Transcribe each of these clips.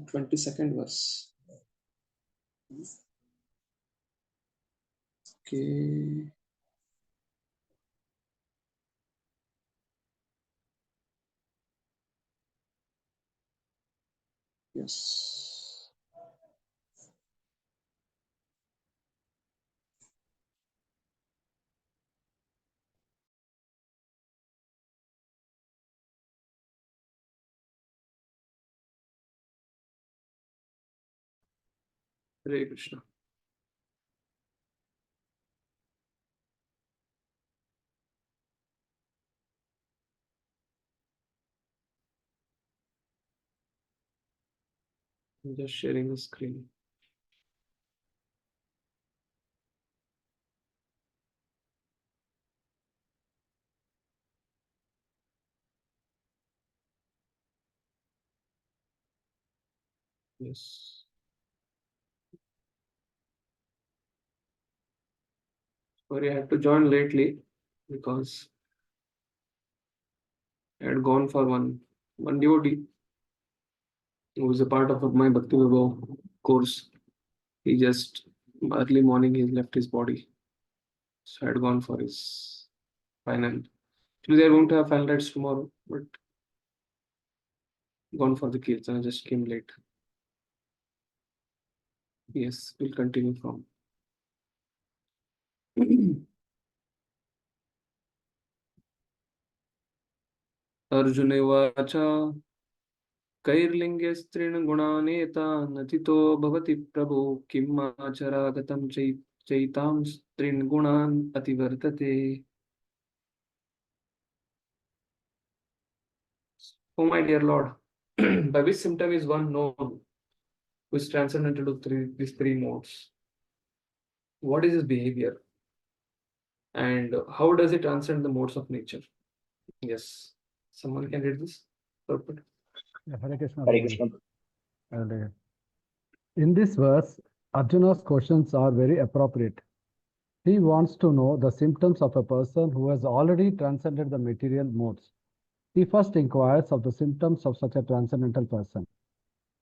22nd verse. Okay. Yes. Hare Krishna. I'm just sharing the screen. Yes. Sorry, I had to join lately because I had gone for one devotee who was a part of my Bhakti course. He just early morning he left his body. So I had gone for his final. Actually, they are going to have final rites tomorrow, but gone for the kirtan. I just came late. Yes, we'll continue from. Arjun उवाच कैर्लिङ्गे स्त्रीन् गुणानेतान् अतितो भवति प्रभो किम् आचरागतं चैतां स्त्रीन् गुणान् अतिवर्तते. Oh my dear Lord, by which symptom is one known who is transcendent into these three modes? What is his behavior? And how does it transcend the modes of nature? Yes. Someone can read this? Purport. Hare Krishna. Hare Krishna. In this verse, Arjuna's questions are very appropriate. He wants to know the symptoms of a person who has already transcended the material modes. He first inquires of the symptoms of such a transcendental person.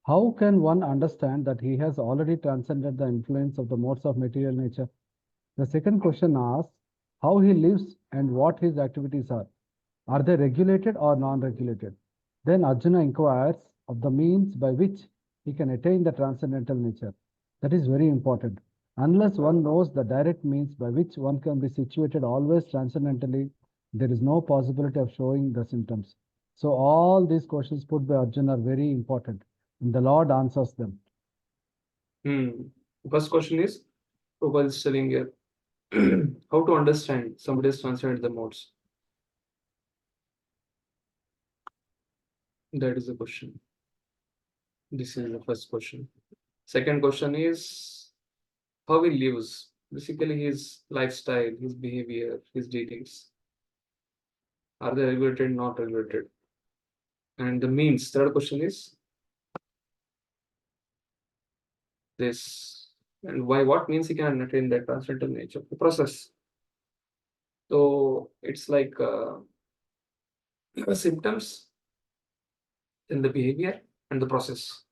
How can one understand that he has already transcended the influence of the modes of material nature? The second question asks how he lives and what his activities are. Are they regulated or non-regulated? Then Arjuna inquires of the means by which he can attain the transcendental nature. That is very important. Unless one knows the direct means by which one can be situated always transcendentally, there is no possibility of showing the symptoms. So all these questions put by Arjuna are very important, and the Lord answers them. First question is, Prabhupada is telling here, how to understand somebody has transcended the modes. That is the question. This is the first question. Second question is how he lives. Basically, his lifestyle, his behavior, his dealings. Are they regulated, not regulated? And the means. Third question is this. And why? What means he can attain that transcendental nature? The process. So it's like symptoms, then the behavior, and the process.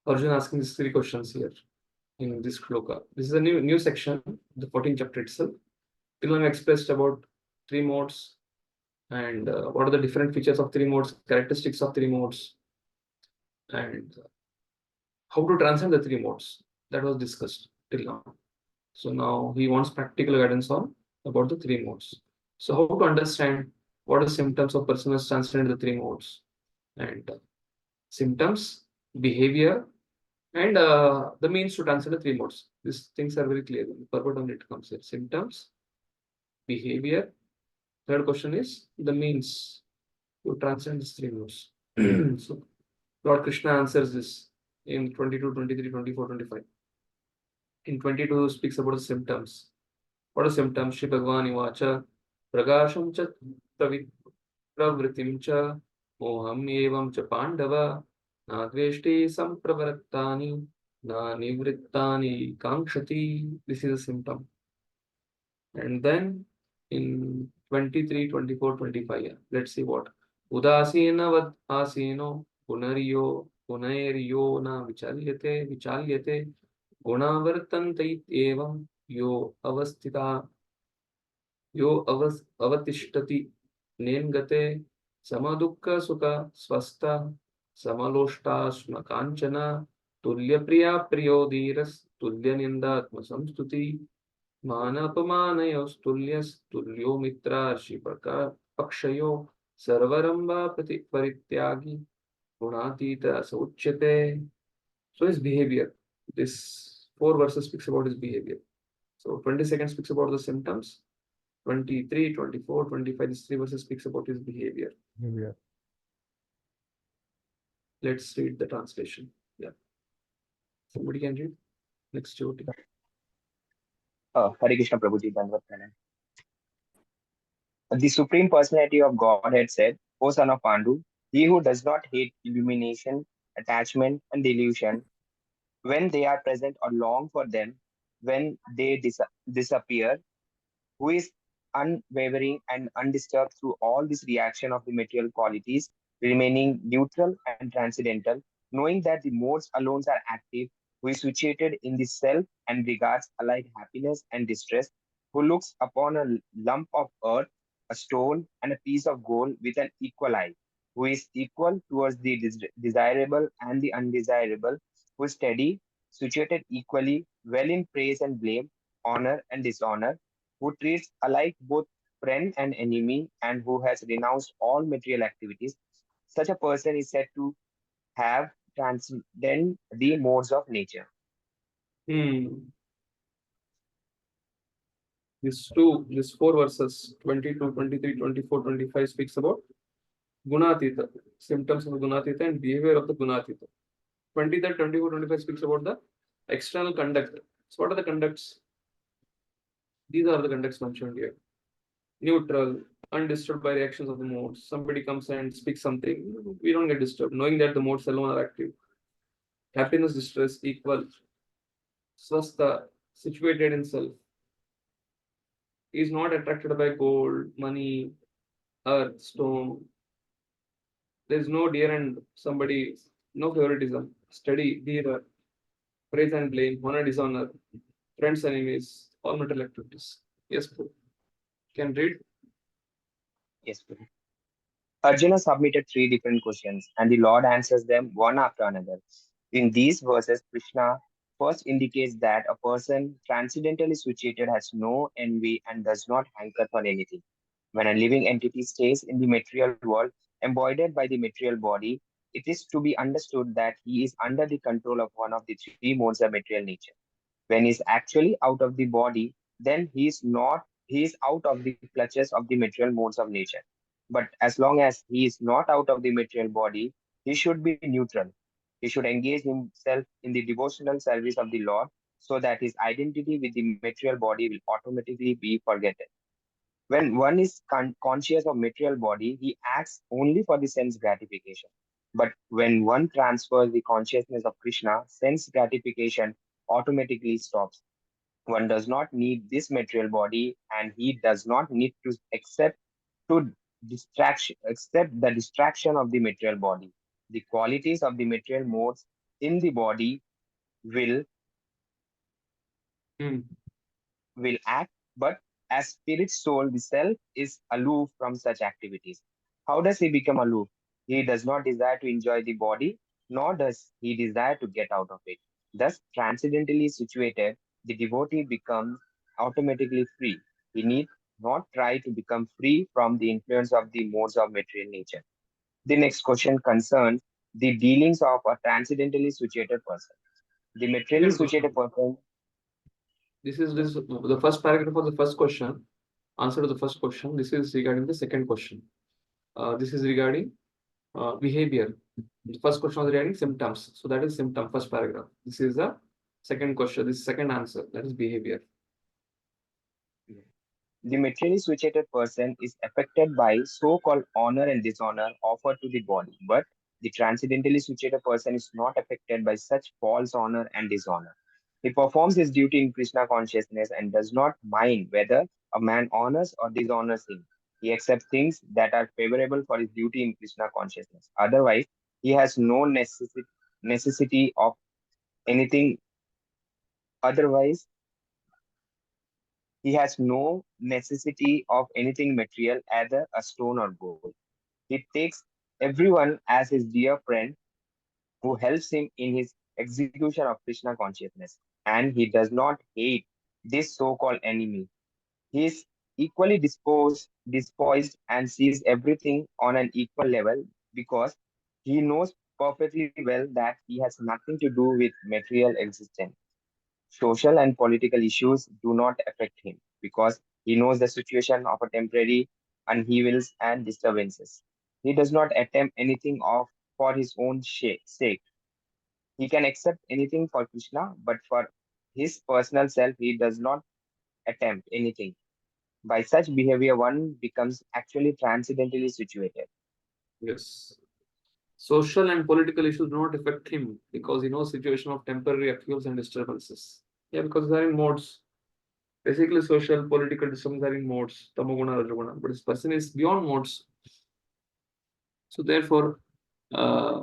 Arjuna asking these three questions here in this shloka. This is a new section, the 14th chapter itself. Till now expressed about three modes and what are the different features of three modes, characteristics of three modes, and how to transcend the three modes. That was discussed till now. So now he wants practical guidance on about the three modes. So how to understand what are the symptoms of person who has transcended the three modes, and symptoms, behavior, and the means to transcend the three modes. These things are very clear. The purport on it comes here. Symptoms, behavior. Third question is the means to transcend these three modes. So Lord Krishna answers this in 22, 23, 24, 25. In 22 speaks about the symptoms. What are symptoms? Shri Bhagavan Ivacha Pragasham cha pravritim cha moham evam cha pandava na dveshti sampravrattani na nivrittani kankshati. This is a symptom. And then in 23, 24, 25, let's see what. Udasina vad asino punariyo गुणैर्यो न विचाल्यते गुणावर्तन्त इत्येवं अवतिष्ठति नेङ्गते समदुःखसुख स्वस्थ समलोष्टाश्म काञ्चन तुल्यप्रिया प्रियो धीरस्तुल्यनिन्दात्मसंस्तुति मानापमानयोस्तुल्यस्तुल्यो मित्रार्षिपक्षयो सर्वरम्भा परित्यागी गुणातीता स उच्यते. So his behavior. This 4 verses speaks about his behavior. So 22nd speaks about the symptoms. 23, 24, 25, these 3 verses speaks about his behavior. Behavior. Let's read the translation. Yeah. Somebody can read. Next Jyoti. Hare Krishna Prabhuji, Dandavat Pranam. The Supreme Personality of Godhead said, O son of Pandu, he who does not hate illumination, attachment, and delusion, when they are present or long for them, when they disappear, who is unwavering and undisturbed through all this reaction of the material qualities, remaining neutral and transcendental, knowing that the modes alone are active, who is situated in the self and regards alike happiness and distress, who looks upon a lump of earth, a stone, and a piece of gold with an equal eye, who is equal towards the desirable and the undesirable, who is steady, situated equally, well in praise and blame, honor and dishonor, who treats alike both friend and enemy, and who has renounced all material activities. Such a person is said to have transcended the modes of nature. These 4 verses, 22, 23, 24, 25 speaks about Gunatita, symptoms of the Gunatita and behavior of the Gunatita. 23, 24, 25 speaks about the external conduct. So what are the conducts? These are the conducts mentioned here. Neutral, undisturbed by reactions of the modes. Somebody comes and speaks something, we don't get disturbed, knowing that the modes alone are active. Happiness, distress, equal. Swastha, situated in self. He is not attracted by gold, money, earth, stone. There is no dear and somebody, no favoritism. Steady, dear, praise and blame, honor, dishonor, friends, enemies, all material activities. Yes, Prabhu. Can read. Yes, Prabhu. Arjuna submitted three different questions, and the Lord answers them one after another. In these verses, Krishna first indicates that a person transcendentally situated has no envy and does not hanker for anything. When a living entity stays in the material world, embodied by the material body, it is to be understood that he is under the control of one of the three modes of material nature. When he is actually out of the body, then he is out of the clutches of the material modes of nature. But as long as he is not out of the material body, he should be neutral. He should engage himself in the devotional service of the Lord so that his identity with the material body will automatically be forgotten. When one is conscious of material body, he acts only for the sense gratification. But when one transfers the consciousness of Krishna, sense gratification automatically stops. One does not need this material body, and he does not need to to accept the distraction of the material body. The qualities of the material modes in the body will Hmm. will act, but as spirit soul, the self is aloof from such activities. How does he become aloof? He does not desire to enjoy the body, nor does he desire to get out of it. Thus, transcendentally situated, the devotee becomes automatically free. He need not try to become free from the influence of the modes of material nature. The next question concerns the dealings of a transcendentally situated person. The materially Second situated question. person. This the first paragraph of the first question. Answer to the first question. This is regarding the second question. This is regarding behavior. The first question was regarding symptoms. So that is symptom, first paragraph. This is the second question. This is second answer. That is behavior. The materially situated person is affected by so-called honor and dishonor offered to the body, but the transcendentally situated person is not affected by such false honor and dishonor. He performs his duty in Krishna consciousness and does not mind whether a man honors or dishonors him. He accepts things that are favorable for his duty in Krishna consciousness. Otherwise, he has no necessity. necessity of anything. Otherwise, he has no necessity of anything material, either a stone or gold. He takes everyone as his dear friend who helps him in his execution of Krishna consciousness. And he does not hate this so-called enemy. He is equally disposed and sees everything on an equal level because he knows perfectly well that he has nothing to do with material existence. Social and political issues do not affect him because he knows the situation of a temporary upheavals and disturbances. He does not attempt anything of for his own sake. He can accept anything for Krishna, but for his personal self, he does not attempt anything. By such behavior, one becomes actually transcendently situated. Yes. Social and political issues do not affect him because he knows situation of temporary upheavals and disturbances. Yeah, because they're in modes. Basically, social, political disturbances are in modes, tamoguna, rajoguna. But this person is beyond modes. So therefore, uh,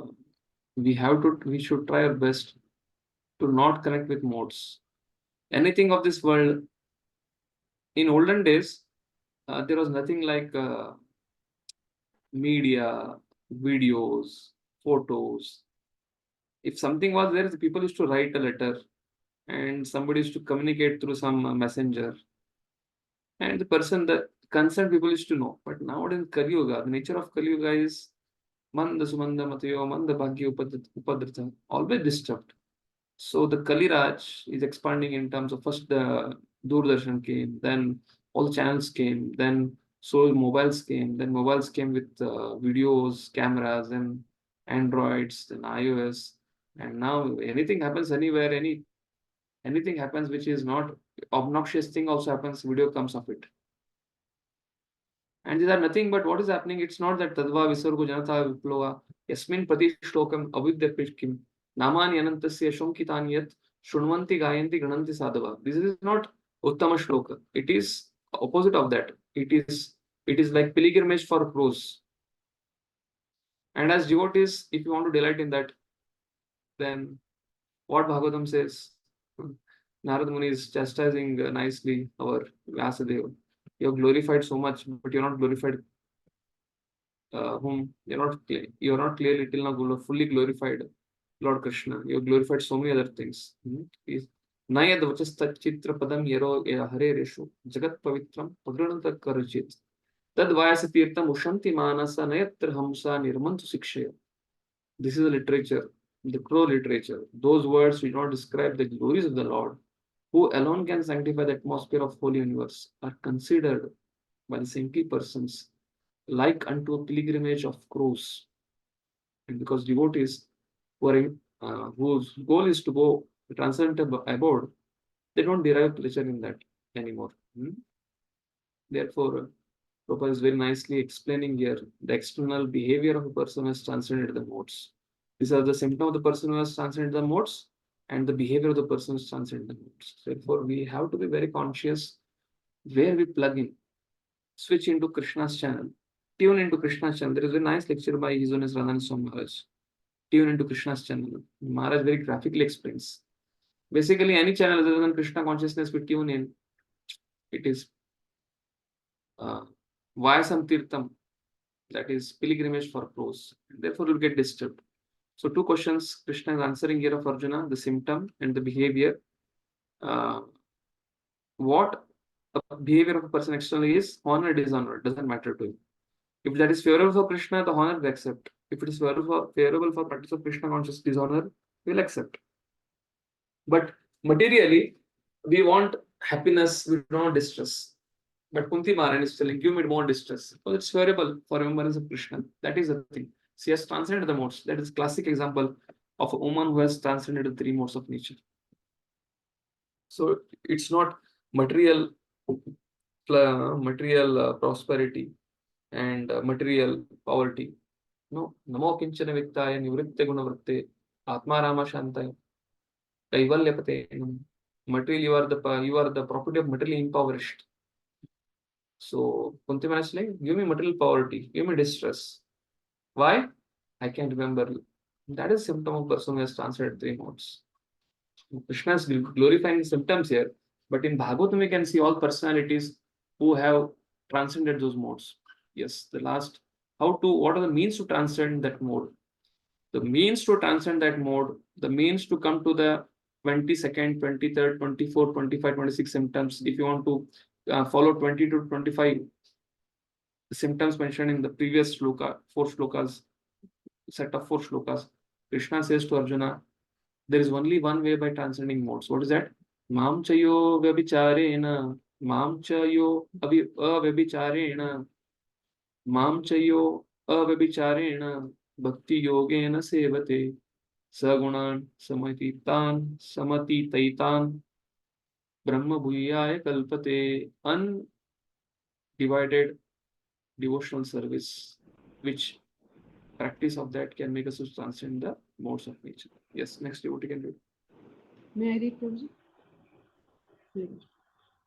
we should try our best to not connect with modes. Anything of this world, in olden days, there was nothing like media, videos, photos. If something was there, the people used to write a letter and somebody used to communicate through some messenger. And the concerned people used to know. But nowadays, Kali Yuga, the nature of Kali Yuga is Manda Sumanda Matayo, Manda Bhagya Upadrita, always disturbed. So the Kali Raj is expanding in terms of first the Doordarshan came, then all the channels came, then so then mobiles came with videos, cameras, and Androids, then iOS, and now anything happens anywhere, anything happens which is not obnoxious thing also happens, video comes of it. And these are nothing but what is happening. It's not that Tadva Visargo Janata Viplova Yasmin Pati Shlokam Avidyapishkim Namani Anantasya Shonkitani Yat Shunwanti Gayanti Gananti Sadhava. This is not Uttama Shloka. It is opposite of that. It is like pilgrimage for crows. And as devotees, if you want to delight in that, then what Bhagavatam says, Narad Muni is chastising nicely our Vyasadeva. You have glorified so much, but you're not glorified whom you're not clearly till now fully glorified Lord Krishna. You have glorified so many other things. Nayad vachastachitra padam yaro hare reshu jagat pavitram pagrananta karajit. Tad vayasa tirtam ushanti manasa nayatra hamsa nirmantu sikshaya. This is the literature, the crow literature. Those words do not describe the glories of the Lord, who alone can sanctify the atmosphere of holy universe, are considered by the saintly persons like unto a pilgrimage of crows. And because devotees who are whose goal is to go transcendental abode, they don't derive pleasure in that anymore. Therefore, Prabhupada is very nicely explaining here the external behavior of a person who has transcended the modes. These are the symptoms of the person who has transcended the modes and the behavior of the person who has transcended the modes. Therefore, we have to be very conscious where we plug in, switch into Krishna's channel, tune into Krishna's channel. There is a nice lecture by His Holiness Radhanath Swami Maharaj. Tune into Krishna's channel. Maharaj very graphically explains. Basically, any channel other than Krishna consciousness we tune in, it is Vayasam Tirtham, that is pilgrimage for crows. Therefore, you'll get disturbed. So, two questions Krishna is answering here of Arjuna, the symptom and the behavior. What a behavior of a person externally is, honor, dishonor, doesn't matter to him. If that is favorable for Krishna, the honor we accept. If it is favorable for practice of Krishna conscious dishonor, we'll accept. But materially, we want happiness, we don't want distress. But Kunti Maharani is telling, give me more distress. Because it's favorable for remembrance of Krishna. That is the thing. She has transcended the modes. That is classic example of a woman who has transcended the three modes of nature. So it's not material prosperity and material poverty. No, namo kinchana vittaya nivritte gunavritte atma rama shantaya kaivalyapate. Material, you are the property of materially impoverished. So Kunti Maharani is like, give me material poverty, give me distress. Why? I can't remember That is symptom of person who has transcended three modes. Krishna is glorifying symptoms here, but in Bhagavatam we can see all personalities who have transcended those modes. Yes, the last, what are the means to transcend that mode? The means to transcend that mode, the means to come to the 22nd, 23rd, 24th, 25, 26 symptoms. If you want to follow 20 to 25 symptoms mentioned in the previous shloka, 4 shlokas, set of 4 shlokas, Krishna says to Arjuna, there is only one way by transcending modes. What is that? Mam chayo vyabhicharena, mam chayo avyabhicharena, mam chayo avyabhicharena, bhakti yogena sevate, sagunan samatitaitan, brahma bhuyaya kalpate, undivided devotional service, which practice of that can make us to transcend the modes of nature. Yes, next devotee can do it. May I read, Prabhuji?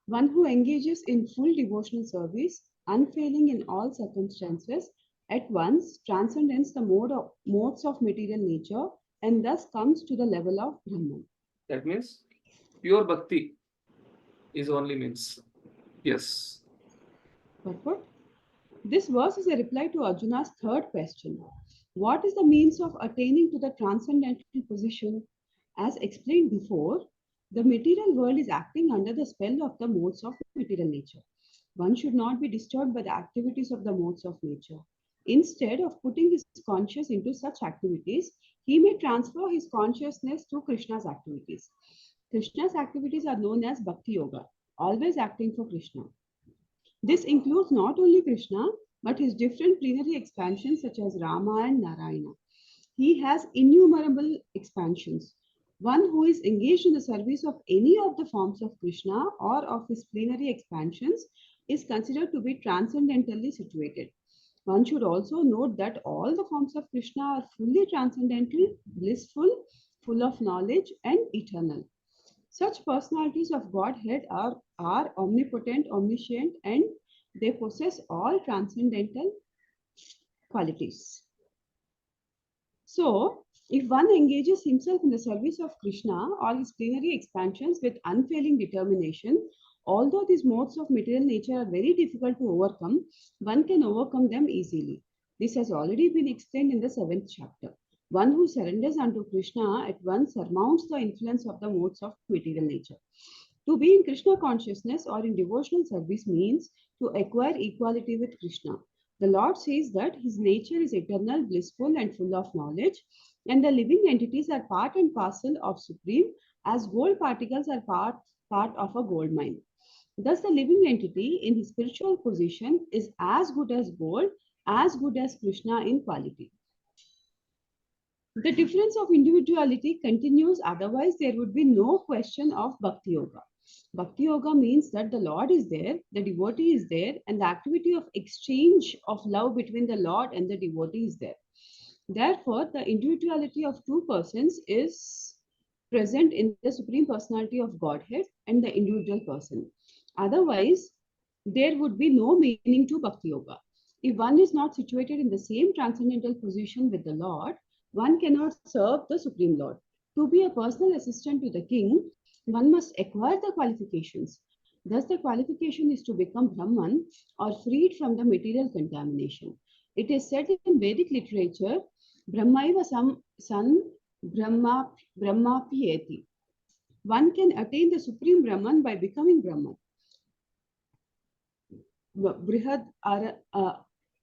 One who engages in full devotional service, unfailing in all circumstances, at once transcends the modes of material nature and thus comes to the level of Brahman. That means pure bhakti is only means. Yes. Purport? This verse is a reply to Arjuna's third question. What is the means of attaining to the transcendental position? As explained before, the material world is acting under the spell of the modes of material nature. One should not be disturbed by the activities of the modes of nature. Instead of putting his conscious into such activities, he may transfer his consciousness to Krishna's activities. Krishna's activities are known as Bhakti Yoga, always acting for Krishna. This includes not only Krishna, but his different plenary expansions such as Rama and Narayana. He has innumerable expansions. One who is engaged in the service of any of the forms of Krishna or of his plenary expansions is considered to be transcendentally situated. One should also note that all the forms of Krishna are fully transcendental, blissful, full of knowledge, and eternal. Such personalities of Godhead are omnipotent, omniscient, and they possess all transcendental qualities. So, if one engages himself in the service of Krishna or his plenary expansions with unfailing determination, although these modes of material nature are very difficult to overcome, one can overcome them easily. This has already been explained in the 7th chapter. One who surrenders unto Krishna at once surmounts the influence of the modes of material nature. To be in Krishna consciousness or in devotional service means to acquire equality with Krishna. The Lord says that his nature is eternal, blissful, and full of knowledge, and the living entities are part and parcel of Supreme, as gold particles are part of a gold mine. Thus, the living entity in his spiritual position is as good as gold, as good as Krishna in quality. The difference of individuality continues, otherwise there would be no question of Bhakti Yoga. Bhakti Yoga means that the Lord is there, the devotee is there, and the activity of exchange of love between the Lord and the devotee is there. Therefore, the individuality of two persons is present in the Supreme Personality of Godhead and the individual person. Otherwise, there would be no meaning to Bhakti Yoga. If one is not situated in the same transcendental position with the Lord, one cannot serve the Supreme Lord. To be a personal assistant to the king, one must acquire the qualifications. Thus, the qualification is to become Brahman or freed from the material contamination. It is said in Vedic literature, Brahmaiva san Brahmapiyeti. One can attain the Supreme Brahman by becoming Brahman. Brihad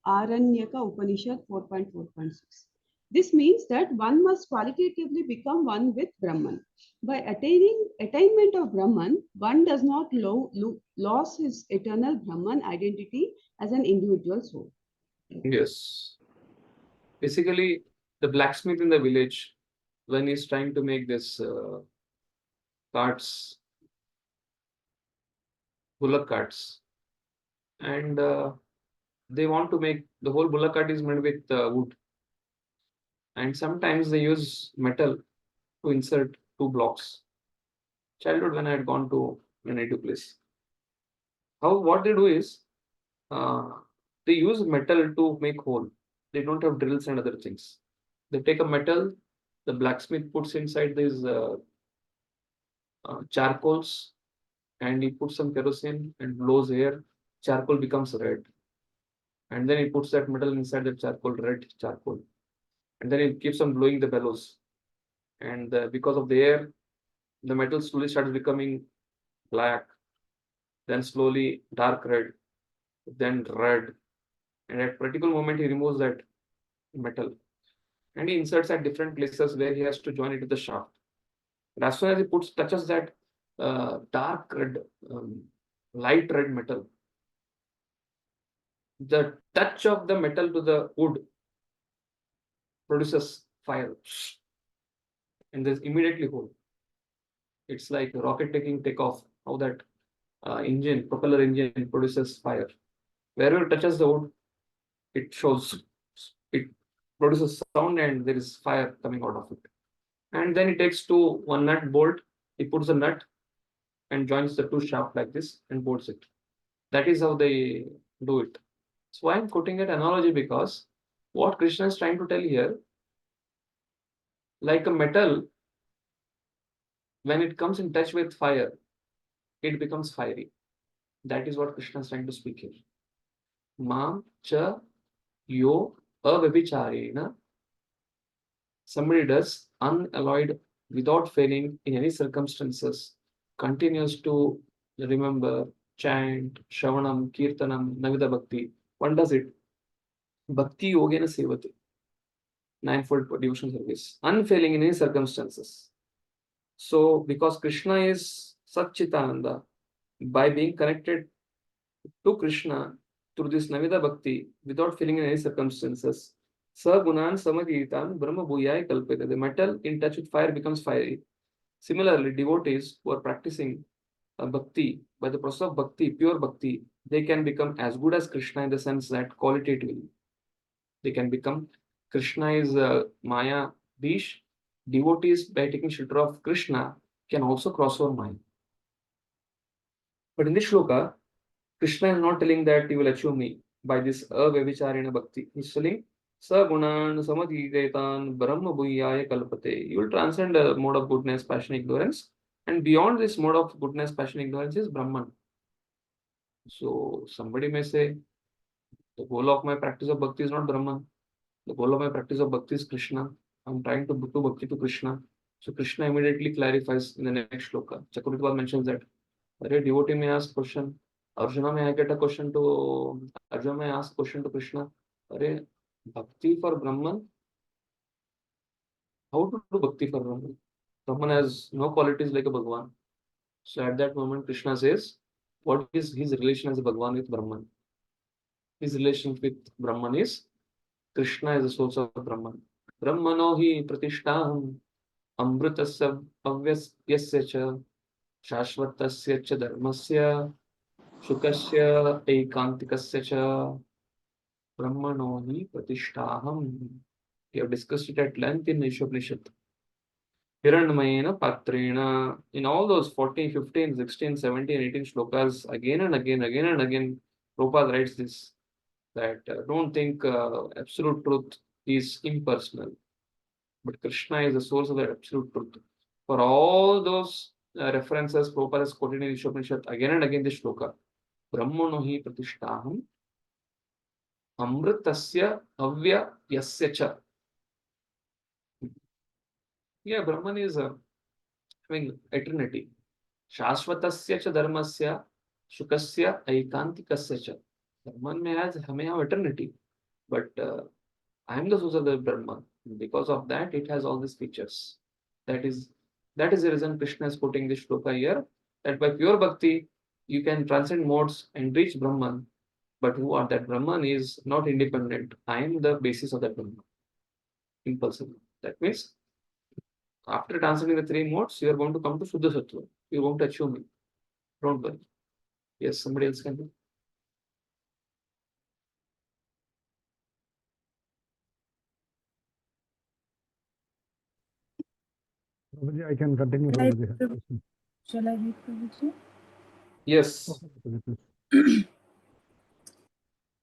Aranyaka Upanishad 4.4.6. This means that one must qualitatively become one with Brahman. By attainment of Brahman, one does not lose his eternal Brahman identity as an individual soul. Yes. Basically, the blacksmith in the village, when he's trying to make this carts, bullock carts, and they want to make the whole bullock cart is made with wood, and sometimes they use metal to insert 2 blocks. Childhood, when I had gone to my native place, what they do is they use metal to make hole. They don't have drills and other things. They take a metal, the blacksmith puts inside these charcoals, and he puts some kerosene and blows air, charcoal becomes red. And then he puts that metal inside the charcoal, red charcoal. And then he keeps on blowing the bellows. And because of the air, the metal slowly starts becoming black, then slowly dark red, then red. And at particular moment, he removes that metal and he inserts at different places where he has to join it to the shaft. And as soon as he touches that dark red, light red metal, the touch of the metal to the wood produces fire, and there's immediately hole. It's like a rocket taking takeoff. How that propeller engine produces fire. Wherever it touches the wood, it produces sound and there is fire coming out of it. And then he takes one nut bolt, he puts a nut and joins the two shafts like this and bolts it. That is how they do it. So I'm quoting that analogy because what Krishna is trying to tell here, like a metal, when it comes in touch with fire, it becomes fiery. That is what Krishna is trying to speak here. Mam cha yo avabhicharena. Somebody does unalloyed, without failing in any circumstances, continues to remember, chant, Shravanam, Kirtanam, Navida Bhakti. One does it. Bhakti Yogena Sevate. Ninefold devotion service. Unfailing in any circumstances. So, because Krishna is Satchitananda, by being connected to Krishna through this Navida Bhakti, without failing in any circumstances, Sagunan Samadhitan Brahma Bhuyai Kalpete. The metal in touch with fire becomes fiery. Similarly, devotees who are practicing bhakti, by the process of bhakti, pure bhakti, they can become as good as Krishna in the sense that qualitatively they can become. Krishna is Maya Bish. Devotees, by taking shelter of Krishna, can also cross over Maya. But in this shloka, Krishna is not telling that you will achieve me by this avavicharena bhakti. He's telling Sagunan Samadhigaitan Brahma Bhuyaya Kalpate. You will transcend the mode of goodness, passion, ignorance. And beyond this mode of goodness, passion, ignorance is Brahman. So somebody may say, the goal of my practice of bhakti is not Brahman. The goal of my practice of bhakti is Krishna. I'm trying to do bhakti to Krishna. So Krishna immediately clarifies in the next shloka. Chakravarti mentions that a devotee may ask question. Arjuna may get a question to Arjuna may ask question to Krishna. Are bhakti for Brahman? How to do bhakti for Brahman? Brahman has no qualities like a Bhagwan. So at that moment, Krishna says, what is his relation as a Bhagwan with Brahman? His relation with Brahman is Krishna is the source of Brahman. Brahmano hi pratishtaham amritasya avyasya cha shashvatasya cha dharmasya shukasya ekantikasya cha brahmano hi pratishtaham. We have discussed it at length in Ishopanishad. Hiranmayena Patrena. In all those 14, 15, 16, 17, 18 shlokas, again and again, Prabhupada writes this, that don't think absolute truth is impersonal, but Krishna is the source of that absolute truth. For all those references, Prabhupada has quoted in Ishopanishad again and again this shloka. Brahmano hi pratishtaham amritasya avya yasya cha. Yeah, Brahman is having eternity. Shashvatasya cha dharmasya shukasya aikantikasya cha. Brahman may have eternity, but I am the source of the Brahman. Because of that, it has all these features. That is the reason Krishna is quoting this shloka here, that by pure bhakti, you can transcend modes and reach Brahman. But who are that Brahman is not independent. I am the basis of that Brahman. Impulsive. That means after transcending the three modes, you are going to come to Shuddha Sattva. You are going to achieve me. Don't worry. Yes, somebody else can do. Prabhuji, I can continue. Prabhuji. Shall I read, Prabhuji? Yes. Okay, Prabhuji, please.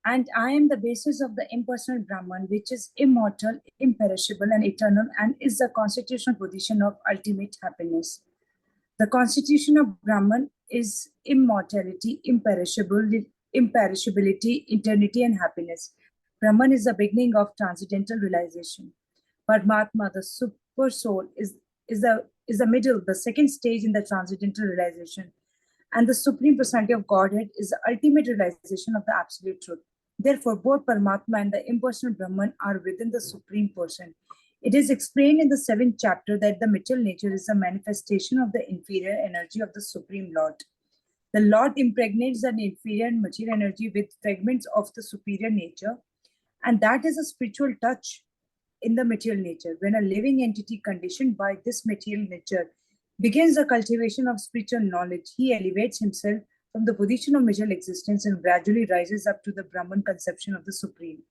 And I am the basis of the impersonal Brahman, which is immortal, imperishable, and eternal, and is the constitutional position of ultimate happiness. The constitution of Brahman is immortality, imperishability, eternity, and happiness. Brahman is the beginning of transcendental realization. Paramatma, the super soul, is the middle, the second stage in the transcendental realization. And the Supreme Personality of Godhead is the ultimate realization of the absolute truth. Therefore, both Paramatma and the impersonal Brahman are within the Supreme Person. It is explained in the 7th chapter that the material nature is a manifestation of the inferior energy of the Supreme Lord. The Lord impregnates the inferior and material energy with fragments of the superior nature, and that is a spiritual touch in the material nature. When a living entity conditioned by this material nature begins the cultivation of spiritual knowledge, he elevates himself from the position of material existence and gradually rises up to the Brahman conception of the Supreme.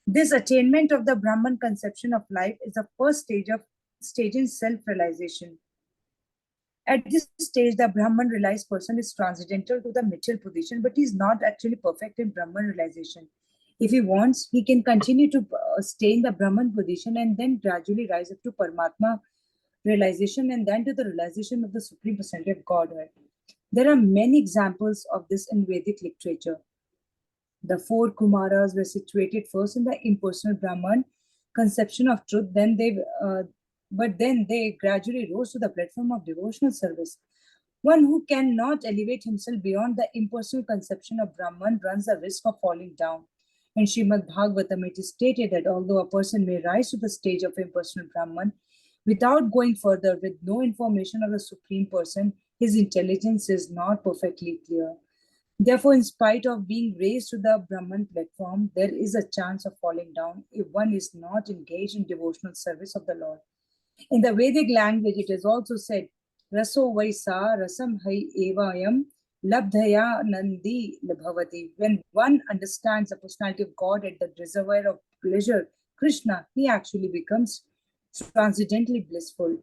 This attainment of the Brahman conception of life is the first stage in self-realization. At this stage, the Brahman realized person is transcendental to the material position, but he is not actually perfect in Brahman realization. If he wants, he can continue to stay in the Brahman position and then gradually rise up to Paramatma realization and then to the realization of the Supreme Personality of Godhead. There are many examples of this in Vedic literature. The 4 Kumaras were situated first in the impersonal Brahman conception of truth, but then they gradually rose to the platform of devotional service. One who cannot elevate himself beyond the impersonal conception of Brahman runs the risk of falling down. In Srimad Bhagavatam, it is stated that although a person may rise to the stage of impersonal Brahman, without going further with no information of the Supreme Person, his intelligence is not perfectly clear. Therefore, in spite of being raised to the Brahman platform, there is a chance of falling down if one is not engaged in devotional service of the Lord. In the Vedic language, it is also said, Raso Vaisa Rasam Hai Evayam Labdhaya Nandi Labhavati. When one understands the personality of God at the reservoir of pleasure, Krishna, he actually becomes transcendently blissful.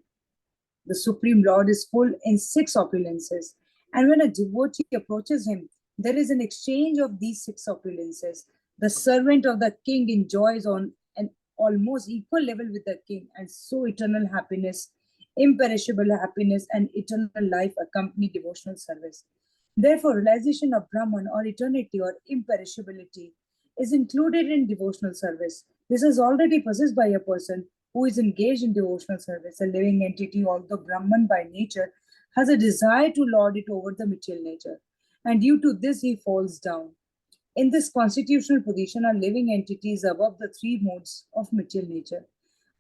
The Supreme Lord is full in 6 opulences, and when a devotee approaches him, there is an exchange of these 6 opulences. The servant of the king enjoys on an almost equal level with the king, and so eternal happiness, imperishable happiness, and eternal life accompany devotional service. Therefore, realization of Brahman or eternity or imperishability is included in devotional service. This is already possessed by a person who is engaged in devotional service. A living entity, although Brahman by nature, has a desire to lord it over the material nature, and due to this he falls down. In this constitutional position, a living entity is above the 3 modes of material nature.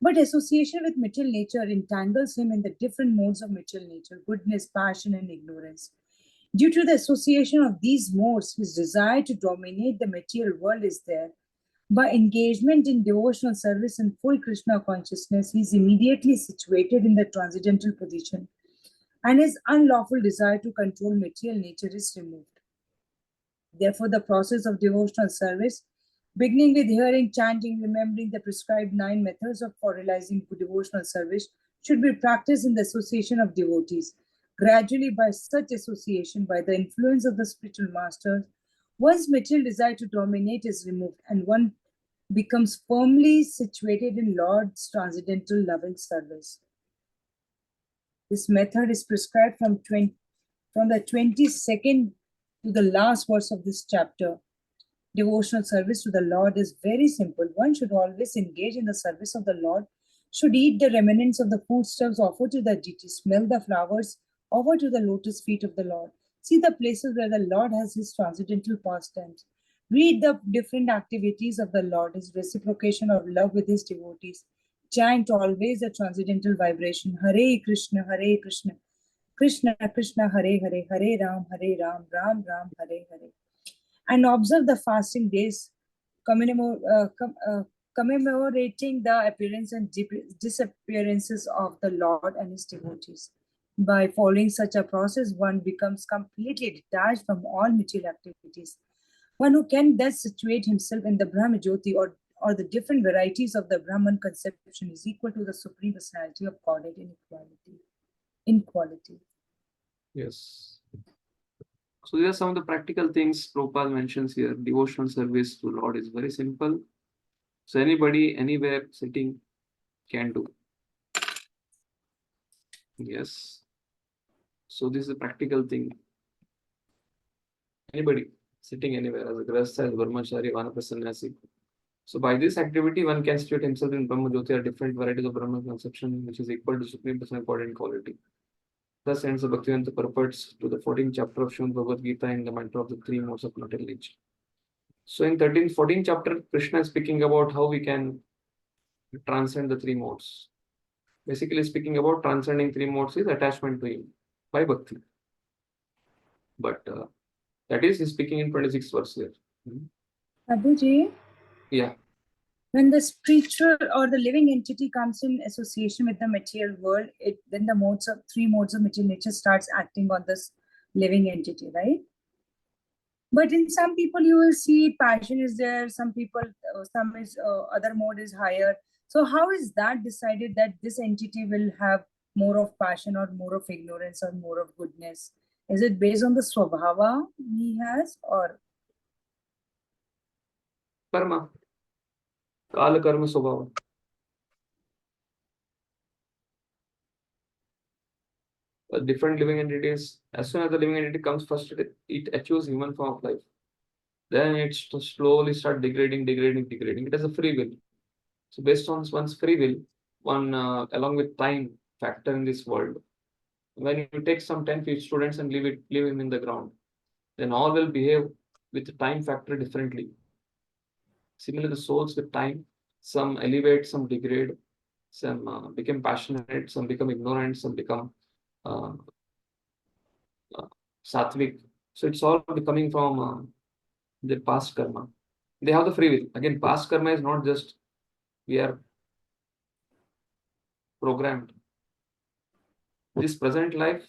But association with material nature entangles him in the different modes of material nature, goodness, passion, and ignorance. Due to the association of these modes, his desire to dominate the material world is there. By engagement in devotional service and full Krishna consciousness, he is immediately situated in the transcendental position, and his unlawful desire to control material nature is removed. Therefore, the process of devotional service, beginning with hearing, chanting, remembering the prescribed 9 methods for realizing devotional service, should be practiced in the association of devotees. Gradually, by such association, by the influence of the spiritual masters, one's material desire to dominate is removed, and one becomes firmly situated in Lord's transcendental loving service. This method is prescribed from the 22nd to the last verse of this chapter. Devotional service to the Lord is very simple. One should always engage in the service of the Lord, should eat the remnants of the foodstuffs offered to the deity, smell the flowers offered to the lotus feet of the Lord, see the places where the Lord has his transcendental pastimes, read the different activities of the Lord, his reciprocation of love with his devotees, chant always the transcendental vibration, Hare Krishna, Krishna Krishna, Hare Hare, Hare Ram, Ram Ram, Hare Hare, and observe the fasting days commemorating the appearance and disappearances of the Lord and his devotees. By following such a process, one becomes completely detached from all material activities. One who can thus situate himself in the Brahma Jyoti or the different varieties of the Brahman conception is equal to the Supreme Personality of Godhead in quality. Yes. So these are some of the practical things Prabhupada mentions here. Devotional service to Lord is very simple. So anybody, anywhere sitting can do. Yes. So this is a practical thing. Anybody sitting anywhere as a grahastha, as brahmachari, vanaprasannasi. So by this activity, one can situate himself in Brahma Jyoti or different varieties of Brahma conception, which is equal to Supreme Person important quality. Thus ends the Bhaktivedanta purports to the 14th chapter of Srimad Bhagavadgita in the matter of the three modes of material nature. So in 14th chapter, Krishna is speaking about how we can transcend the three modes. Basically speaking about transcending three modes is attachment to him by bhakti. But that is he's speaking in 26th verse here. Prabhuji, Yeah. when the spiritual or the living entity comes in association with the material world, then the three modes of material nature starts acting on this living entity, right? But in some people, you will see passion is there. Some people, other mode is higher. So how is that decided that this entity will have more of passion or more of ignorance or more of goodness? Is it based on the swabhava he has, or Karma. Kala karma swabhava. Different living entities, as soon as the living entity comes first, it achieves human form of life. Then it slowly start degrading. It has a free will. So based on one's free will, one along with time factor in this world, when you take some 10 students and leave him in the ground, then all will behave with the time factor differently. Similarly, the souls with time, some elevate, some degrade, some become passionate, some become ignorant, some become uh, sattvic. So it's all coming from their past karma. They have the free will. Again, past karma is not just we are programmed. This present life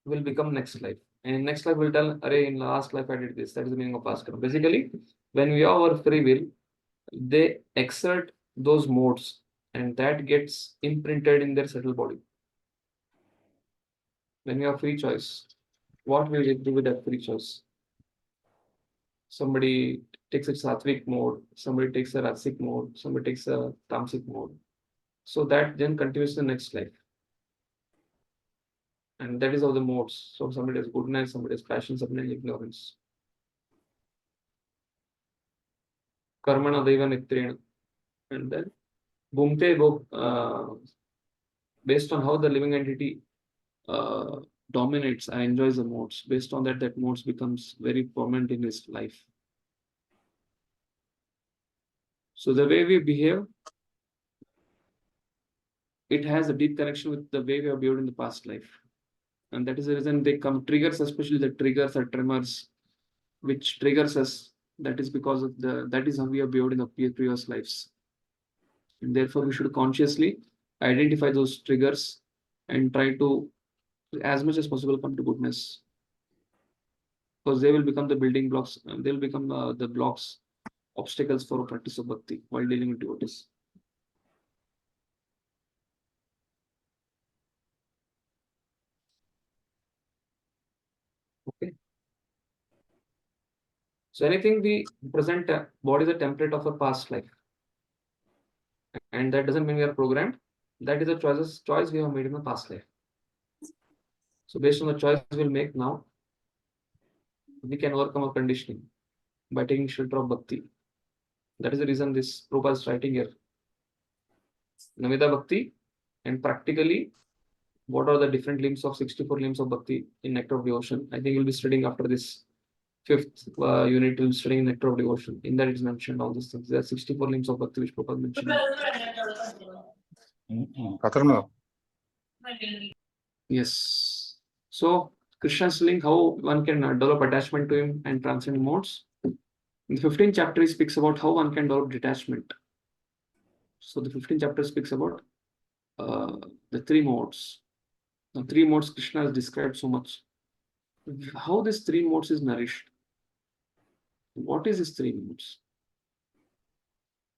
will become next life. And in next life will tell, Array, in last life I did this. That is the meaning of past karma. Basically, when we have our free will, they exert those modes and that gets imprinted in their subtle body. When we have free choice, what will we do with that free choice? Somebody takes a sattvic mode, somebody takes a rasic mode, somebody takes a tamasic mode. So that then continues the next life. And that is how the modes. So somebody has goodness, somebody has passion, somebody has ignorance. Karmana deva nitrena. And then bhumte based on how the living entity dominates and enjoys the modes. Based on that modes becomes very permanent in his life. So the way we behave, it has a deep connection with the way we have behaved in the past life. And that is the reason they come triggers, especially the triggers or tremors, which triggers us. That is because of that is how we have behaved in the previous lives. And therefore, we should consciously identify those triggers and try to, as much as possible, come to goodness. Because they will become the building blocks, and they will become the blocks, obstacles for a practice of bhakti while dealing with devotees. Okay. So anything we present, body is a template of a past life. And that doesn't mean we are programmed. That is a choice we have made in the past life. So based on the choice we'll make now, we can overcome our conditioning by taking shelter of bhakti. That is the reason this Prabhupada is writing here. Namida Bhakti, and practically what are the different limbs of 64 limbs of bhakti in Nectar of Devotion. I think you'll be studying after this 5th unit, you'll be studying Nectar of Devotion. In that it's mentioned all these things. There are 64 limbs of bhakti which Prabhupada mentioned. Yes. So Krishna is telling how one can develop attachment to him and transcend modes. In the 15th chapter, he speaks about how one can develop detachment. So the 15th chapter speaks about the three modes. The three modes Krishna has described so much. How this three modes is nourished? What is this three modes?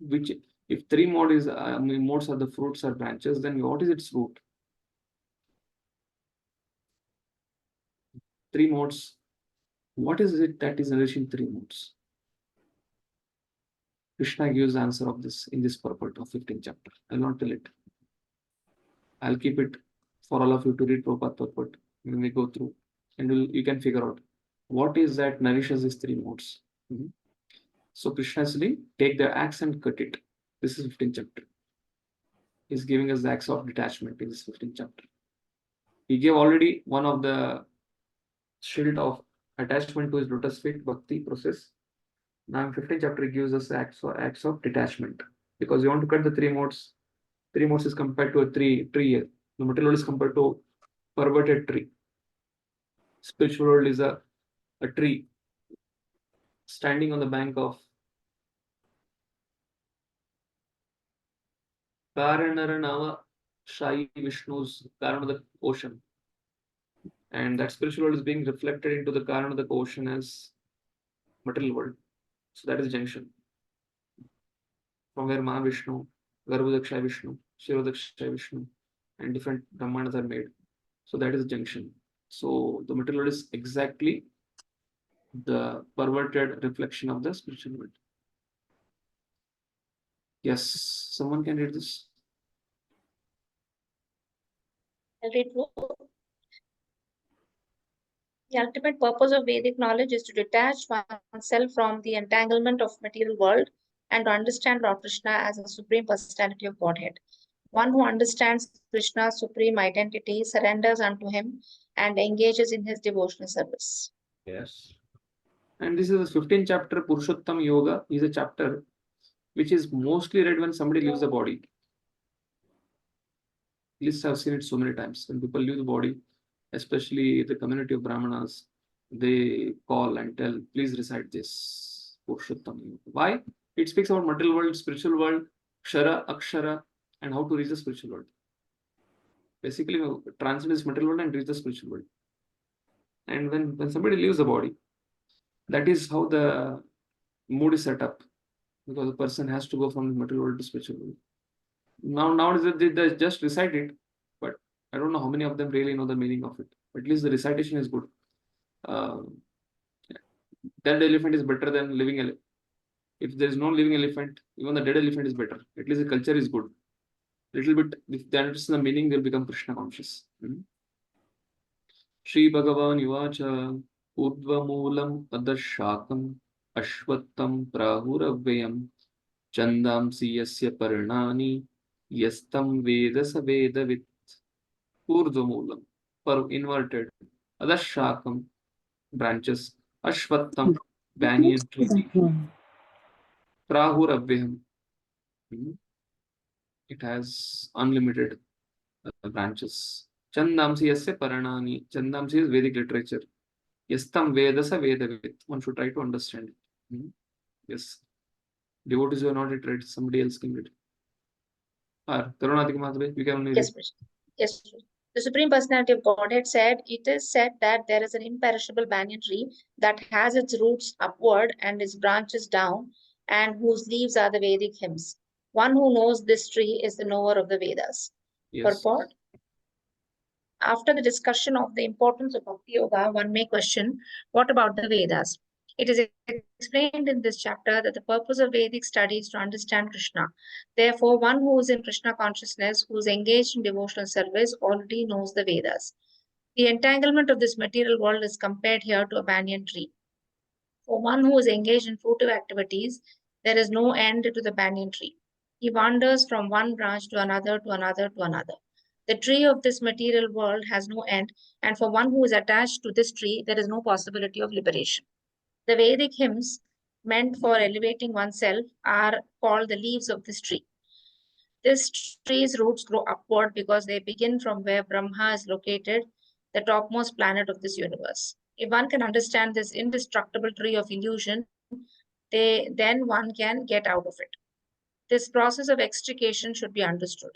Which, if three modes are the fruits or branches, then what is its root? Three modes What is it that is nourishing three modes? Krishna gives the answer of this in this purport of 15th chapter. I'll not tell it. I'll keep it for all of you to read Prabhupada purport when we go through, and you can figure out what is that nourishes these three modes. So Krishna says, take the axe and cut it. This is 15th chapter. He's giving us the axe of detachment in this 15th chapter. He gave already one of the shield of attachment to his lotus feet, Bhakti process. Now in 15th chapter, he gives us the axe of detachment. Because you want to cut the three modes. Three modes is compared to a tree here. The material world is compared to perverted tree. Spiritual world is a tree standing on the bank of Karanarana Shai Vishnu's Karan of the ocean. And that spiritual world is being reflected into the Karan of the ocean as material world. So that is junction. From where Mahavishnu, Garbhodakshaya Vishnu, Shirodakshaya Vishnu, and different Brahmanas are made. So that is junction. So the material world is exactly the perverted reflection of the spiritual world. Yes, someone can read this. I'll read more. The ultimate purpose of Vedic knowledge is to detach oneself from the entanglement of material world and to understand Lord Krishna as a supreme personality of Godhead. One who understands Krishna's supreme identity surrenders unto him and engages in his devotional service. Yes. And this is the 15th chapter, Purushottam Yoga, is a chapter which is mostly read when somebody leaves the body. At least I've seen it so many times. When people leave the body, especially the community of Brahmanas, they call and tell, please recite this Purushottam Yoga. Why? It speaks about material world, spiritual world, Kshara, Akshara, and how to reach the spiritual world. Basically, transcend this material world and reach the spiritual world. And when somebody leaves the body, that is how the mood is set up, because the person has to go from the material world to spiritual world. Nowadays they just recite it, but I don't know how many of them really know the meaning of it. But at least the recitation is good. Dead elephant is better than living elephant. If there is no living elephant, even the dead elephant is better. At least the culture is good. Little bit, if they understand the meaning, they'll become Krishna conscious. Shri Bhagavan Yuvacha Udvamulam Adashakam Ashwattam Prahuravayam Chandamsi Yasya Parnani Yastam Veda Savedavit Urdvamulam inverted Adashakam branches Ashwattam banyan tree Prahuravayam. It has unlimited branches. Chandamsi Yasya Paranani. Chandamsi is Vedic literature. Yastam Vedasa Vedavit. One should try to understand it. Yes. Devotees who are not yet read, somebody else can read. Karunathika Madhave, you can only read. Yes, Krishna. Yes, Krishna. The Supreme Personality of Godhead said, it is said that there is an imperishable banyan tree that has its roots upward and its branches down, and whose leaves are the Vedic hymns. One who knows this tree is the knower of the Vedas. Yes. Purport. After the discussion of the importance of Bhakti Yoga, one may question, what about the Vedas? It is explained in this chapter that the purpose of Vedic study is to understand Krishna. Therefore, one who is in Krishna consciousness, who is engaged in devotional service, already knows the Vedas. The entanglement of this material world is compared here to a banyan tree. For one who is engaged in fruitive activities, there is no end to the banyan tree. He wanders from one branch to another, to another, to another. The tree of this material world has no end, and for one who is attached to this tree, there is no possibility of liberation. The Vedic hymns meant for elevating oneself are called the leaves of this tree. This tree's roots grow upward because they begin from where Brahma is located, the topmost planet of this universe. If one can understand this indestructible tree of illusion, then one can get out of it. This process of extrication should be understood.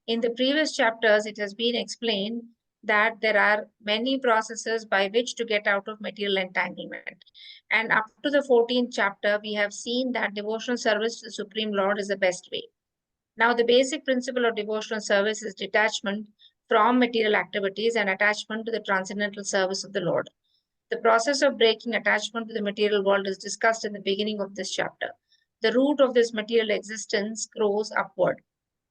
In the previous chapters, it has been explained that there are many processes by which to get out of material entanglement. And up to the 14th chapter, we have seen that devotional service to the Supreme Lord is the best way. Now, the basic principle of devotional service is detachment from material activities and attachment to the transcendental service of the Lord. The process of breaking attachment to the material world is discussed in the beginning of this chapter. The root of this material existence grows upward.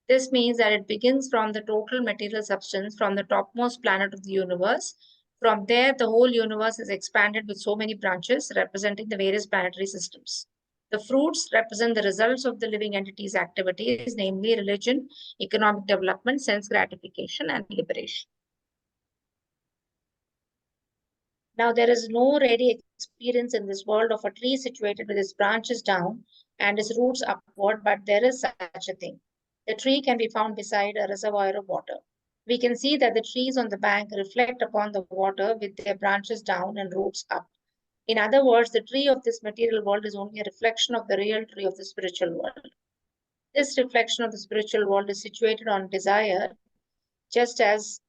This means that it begins from the total material substance, from the topmost planet of the universe. From there, the whole universe is expanded with so many branches representing the various planetary systems. The fruits represent the results of the living entity's activities, namely religion, economic development, sense gratification, and liberation. Now, there is no ready experience in this world of a tree situated with its branches down and its roots upward, but there is such a thing. The tree can be found beside a reservoir of water. We can see that the trees on the bank reflect upon the water with their branches down and roots up. In other words, the tree of this material world is only a reflection of the real tree of the spiritual world. This reflection of the spiritual world is situated on desire, just as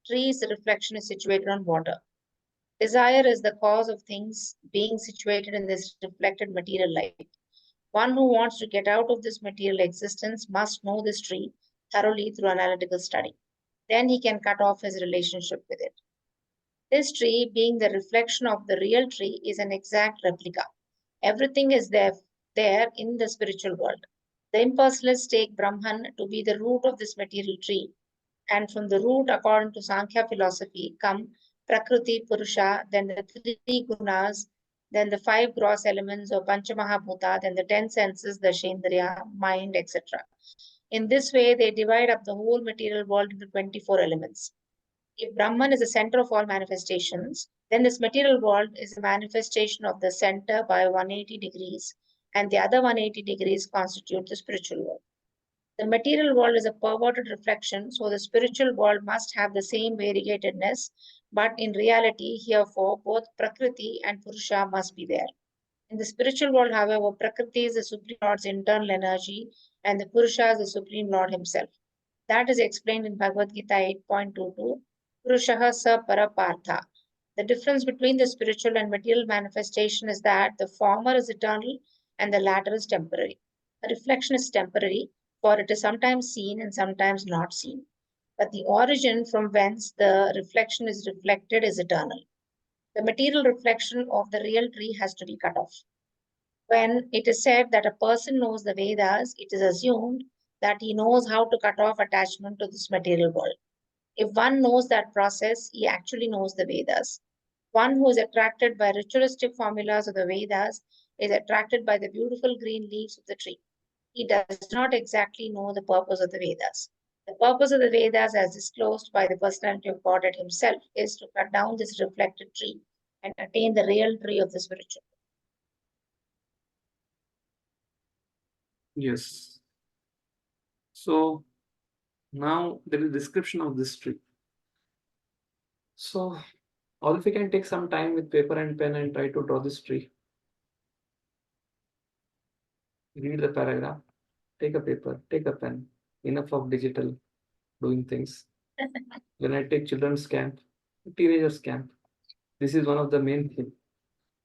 tree's reflection is situated on water. Desire is the cause of things being situated in this reflected material light. One who wants to get out of this material existence must know this tree thoroughly through analytical study. Then he can cut off his relationship with it. This tree, being the reflection of the real tree, is an exact replica. Everything is there in the spiritual world. The impersonalists take Brahman to be the root of this material tree, and from the root, according to Sankhya philosophy, come Prakriti, Purusha, then the three gunas, then the five gross elements or Panchamahabhuta, then the 10 senses, the Shendriya, mind, etc. In this way, they divide up the whole material world into 24 elements. If Brahman is the center of all manifestations, then this material world is a manifestation of the center by 180 degrees, and the other 180 degrees constitute the spiritual world. The material world is a perverted reflection, so the spiritual world must have the same variegatedness, but in reality, herefore, both Prakriti and Purusha must be there. In the spiritual world, however, Prakriti is the Supreme Lord's internal energy, and the Purusha is the Supreme Lord himself. That is explained in Bhagavadgita 8.22, Purushaha sa parapartha. The difference between the spiritual and material manifestation is that the former is eternal and the latter is temporary. A reflection is temporary, for it is sometimes seen and sometimes not seen. But the origin from whence the reflection is reflected is eternal. The material reflection of the real tree has to be cut off. When it is said that a person knows the Vedas, it is assumed that he knows how to cut off attachment to this material world. If one knows that process, he actually knows the Vedas. One who is attracted by ritualistic formulas of the Vedas is attracted by the beautiful green leaves of the tree. He does not exactly know the purpose of the Vedas. The purpose of the Vedas, as disclosed by the personality of Godhead himself, is to cut down this reflected tree and attain the real tree of the spiritual. Yes. So now there is a description of this tree. So all of you can take some time with paper and pen and try to draw this tree. Read the paragraph, take a paper, take a pen. Enough of digital doing things. When I take children's camp, teenagers camp, this is one of the main things.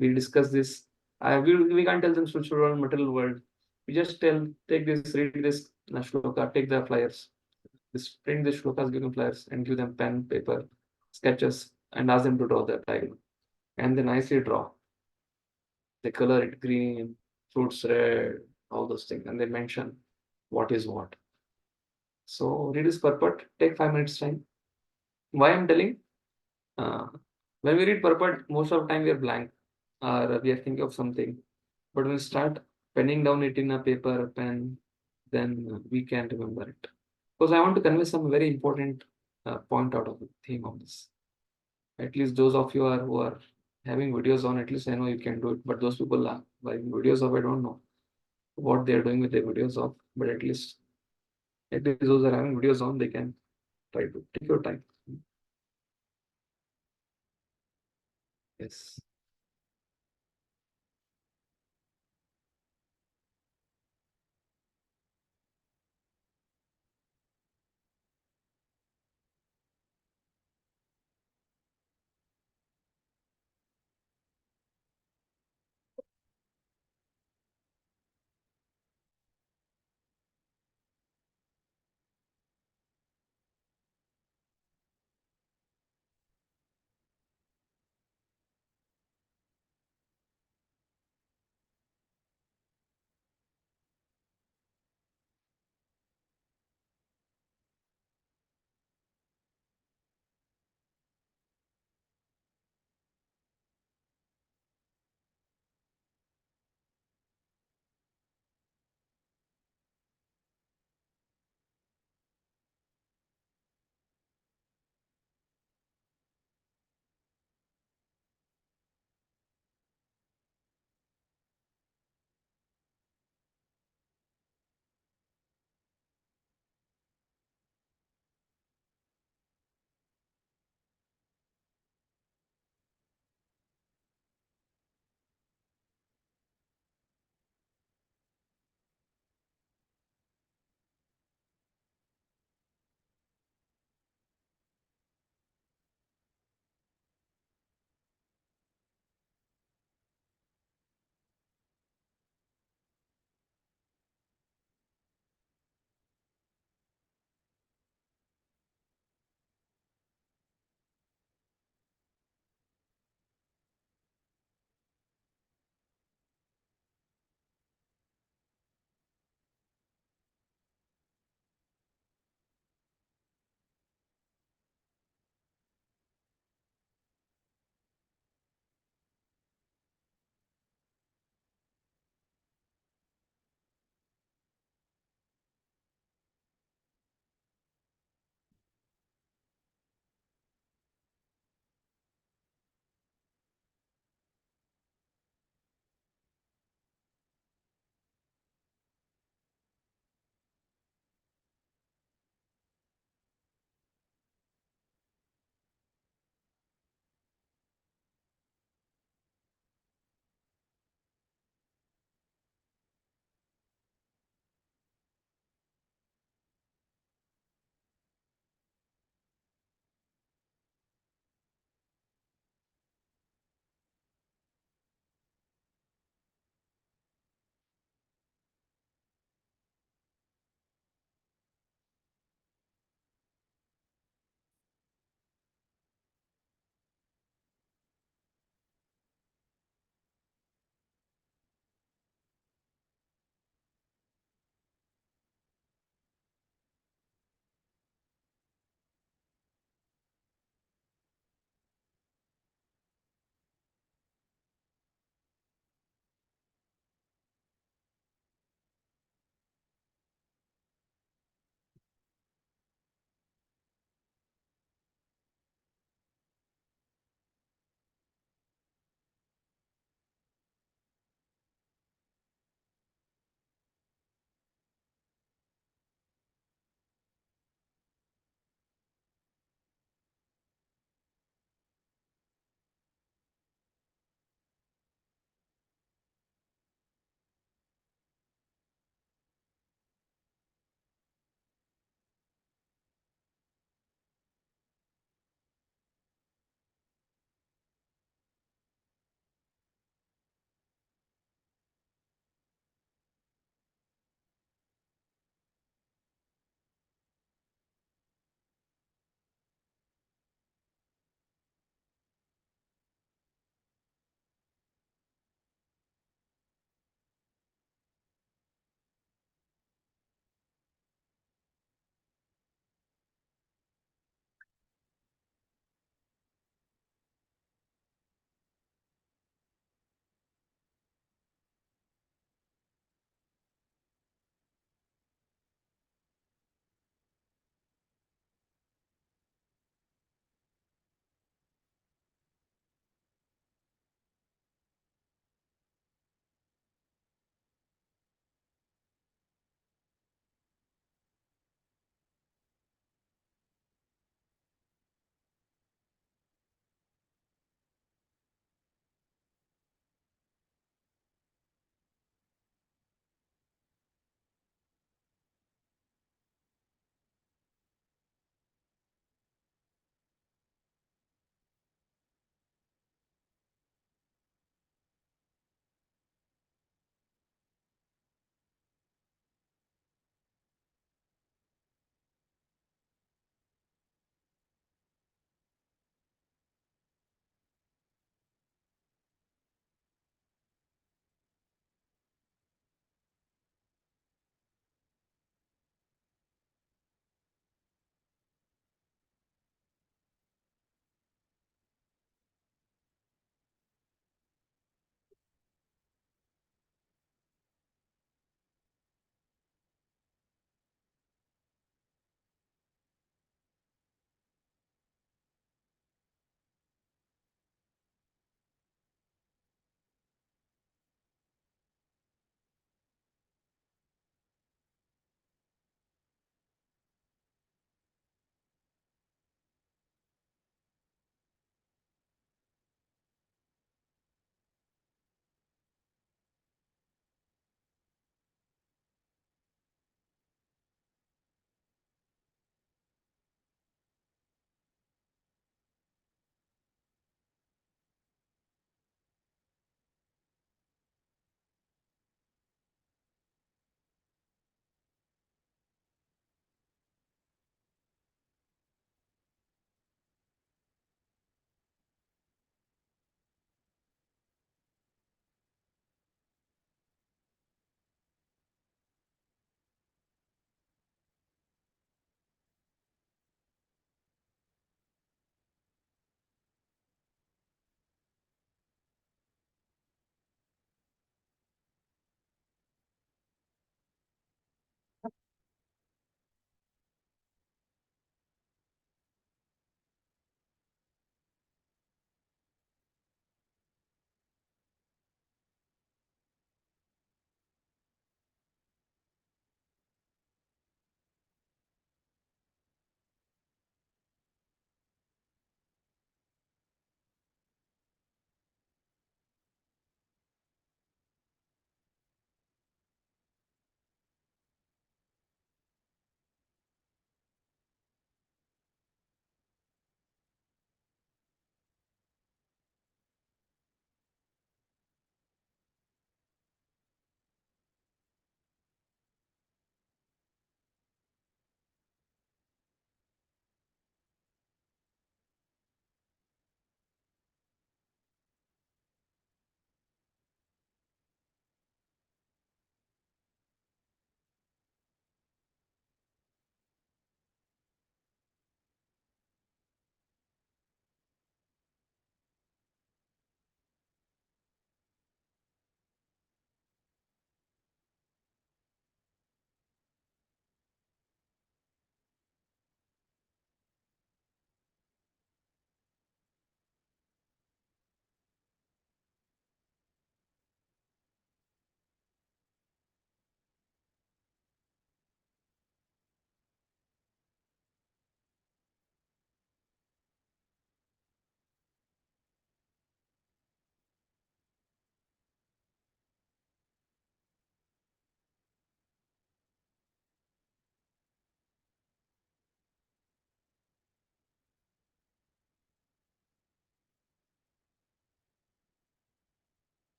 We discuss this. We can't tell them spiritual world, material world. We just take this, read this shloka, take the flyers, print the shlokas, give them flyers, and give them pen, paper, sketches, and ask them to draw the diagram. And they nicely draw. They color it green, fruits red, all those things, and they mention what is what. So read this purport, take 5 minutes time. Why I'm telling? When we read purport, most of the time we are blank, or we are thinking of something. But when we start penning down it in a paper, pen, then we can remember it. Because I want to convey some very important point out of the theme of this. At least those of you who are having videos on, at least I know you can do it. But those people are having videos of, I don't know what they are doing with their videos of. But at least those who are having videos on, they can try to take your time. Yes.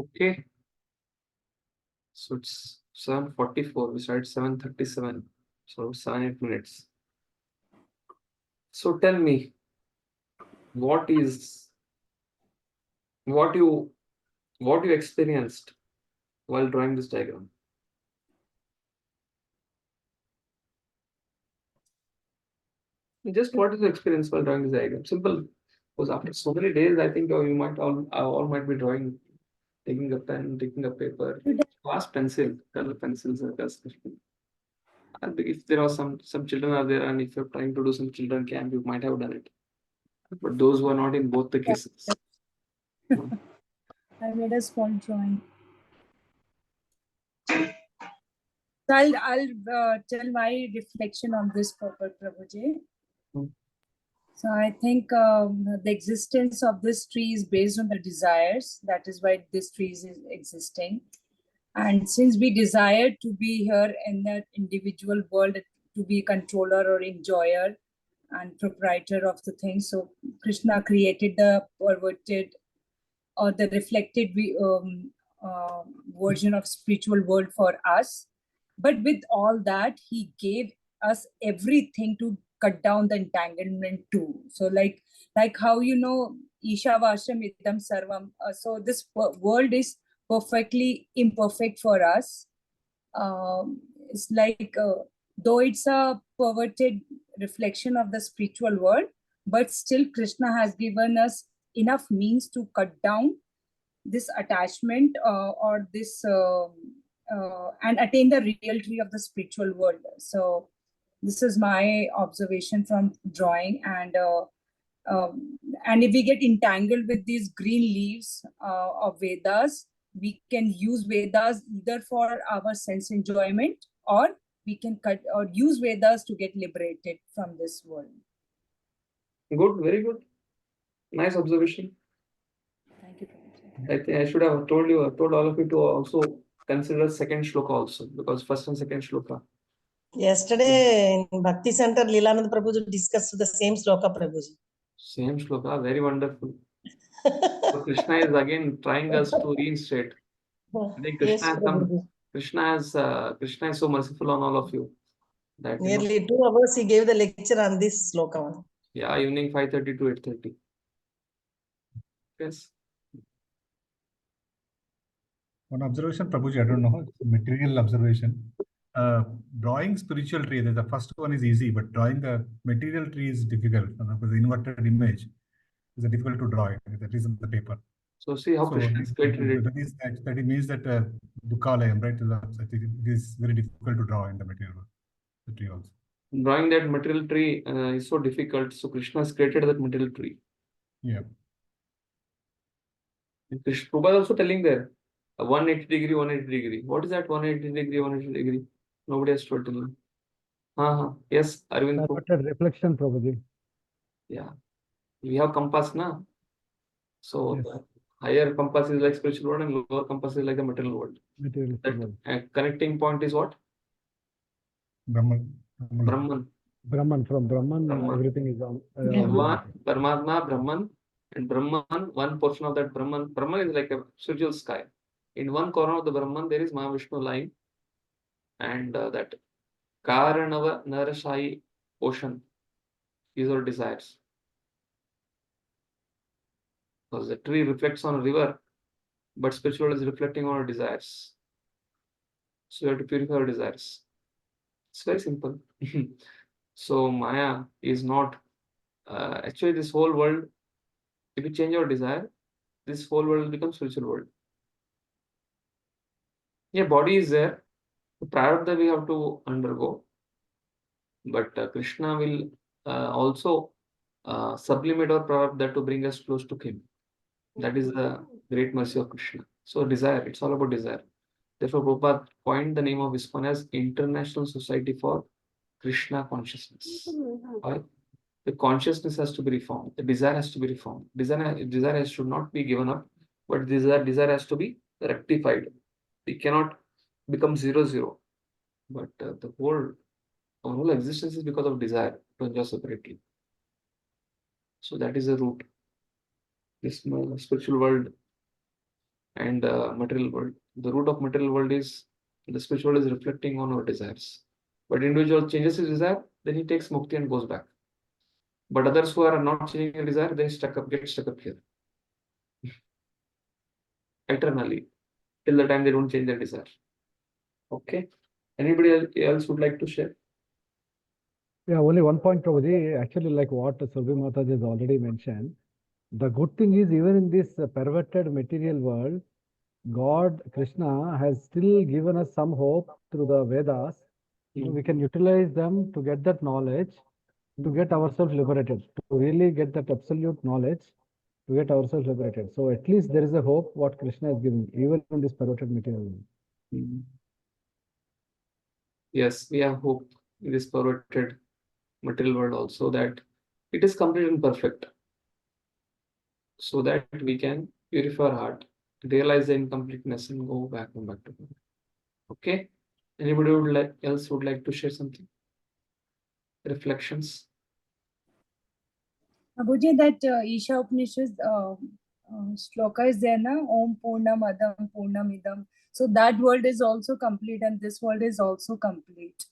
Okay. So it's 7:44. We started 7:37. So 7-8 minutes. So tell me, what you experienced while drawing this diagram? Just what is the experience while drawing this diagram? Simple. Because after so many days, I think you might all might be drawing, taking a pen, taking a paper, fast pencil, color pencils, and colors. I think if there are some children are there, and if you're trying to do some children camp, you might have done it. But those who are not in both the cases. I made a small drawing. So I'll tell my reflection on this, Prabhuji. So I think the existence of this tree is based on the desires. That is why this tree is existing. And since we desire to be here in that individual world, to be a controller or enjoyer and proprietor of the thing, so Krishna created the perverted or the reflected version of spiritual world for us. But with all that, he gave us everything to cut down the entanglement too. So like how Isha Vasham Idam Sarvam. So this world is perfectly imperfect for us. It's like though it's a perverted reflection of the spiritual world, but still Krishna has given us enough means to cut down this attachment or this and attain the reality of the spiritual world. So this is my observation from drawing. And if we get entangled with these green leaves of Vedas, we can use Vedas either for our sense enjoyment, or we can cut or use Vedas to get liberated from this world. Good, very good. Nice observation. Thank you. I think I should have told all of you to also consider second shloka also, because first and second shloka. Yesterday in Bhakti Center, Leelanand Prabhuji discussed the same sloka, Prabhuji. Same shloka, very wonderful. So Krishna is again trying us to reinstate. I think Yes, Krishna Prabhuji. Krishna is so merciful on all of you that Nearly 2 hours he gave the lecture on this sloka. yeah, evening 5:30 to 8:30. Yes. One observation, Prabhuji, I don't know, it's a material observation. Drawing spiritual tree, the first one is easy, but drawing the material tree is difficult because the inverted image is difficult to draw. That is on the paper. So see how Krishna is created it. That means that Dukkalayam, right? I think it is very difficult to draw in the material the tree also. Drawing that material tree is so difficult. So Krishna has created that material tree. Yeah. And Prabhupada also telling there 180 degree, 180 degree. What is that 180 degree, 180 degree? Nobody has told me. Yes, Arvind. Reflection, Prabhuji. Yeah. We have compass now. So Yes. the higher compass is like spiritual world and lower compass is like the material world. Material world. Connecting point is what? Brahman. Brahman. From Brahman, everything is on. Paramatma, Brahman, and Brahman, one portion of that Brahman is like a spiritual sky. In one corner of the Brahman, there is Mahavishnu line, and that Karanava Narashai ocean. These are desires. Because the tree reflects on a river, but spiritual is reflecting on our desires. So you have to purify our desires. It's very simple. So Maya is not actually this whole world. If you change your desire, this whole world will become spiritual world. Yeah, body is there. The prarabdha we have to undergo, but Krishna will also sublimate our prarabdha to bring us close to Him. That is the great mercy of Krishna. So desire, it's all about desire. Therefore, Prabhupada coined the name of ISKCON as International Society for Krishna Consciousness. Why? The consciousness has to be reformed. The desire has to be reformed. Desire should not be given up, but desire has to be rectified. It cannot become 0-0. But our whole existence is because of desire to enjoy separately. So that is the root. This spiritual world and material world. The root of material world is the spiritual world is reflecting on our desires. But individual changes his desire, then he takes mukti and goes back. But others who are not changing their desire, they get stuck up here eternally till the time they don't change their desire. Okay. Anybody else would like to share? Yeah, only one point, Prabhuji. Actually, like what Surabhi Mataji has already mentioned, the good thing is even in this perverted material world, God, Krishna, has still given us some hope through the Vedas. We can utilize them to get that knowledge, to get ourselves liberated, to really get that absolute knowledge, to get ourselves liberated. So at least there is a hope what Krishna is giving, even in this perverted material world. Yes, we have hope in this perverted material world also, that it is complete and perfect, so that we can purify our heart, realize the incompleteness, and go back to God. Okay. Anybody else would like to share something? Reflections. Prabhuji, that Isha Upanishad shloka is there, na? Om Purnam Adam Purnamidam. So that world is also complete and this world is also complete.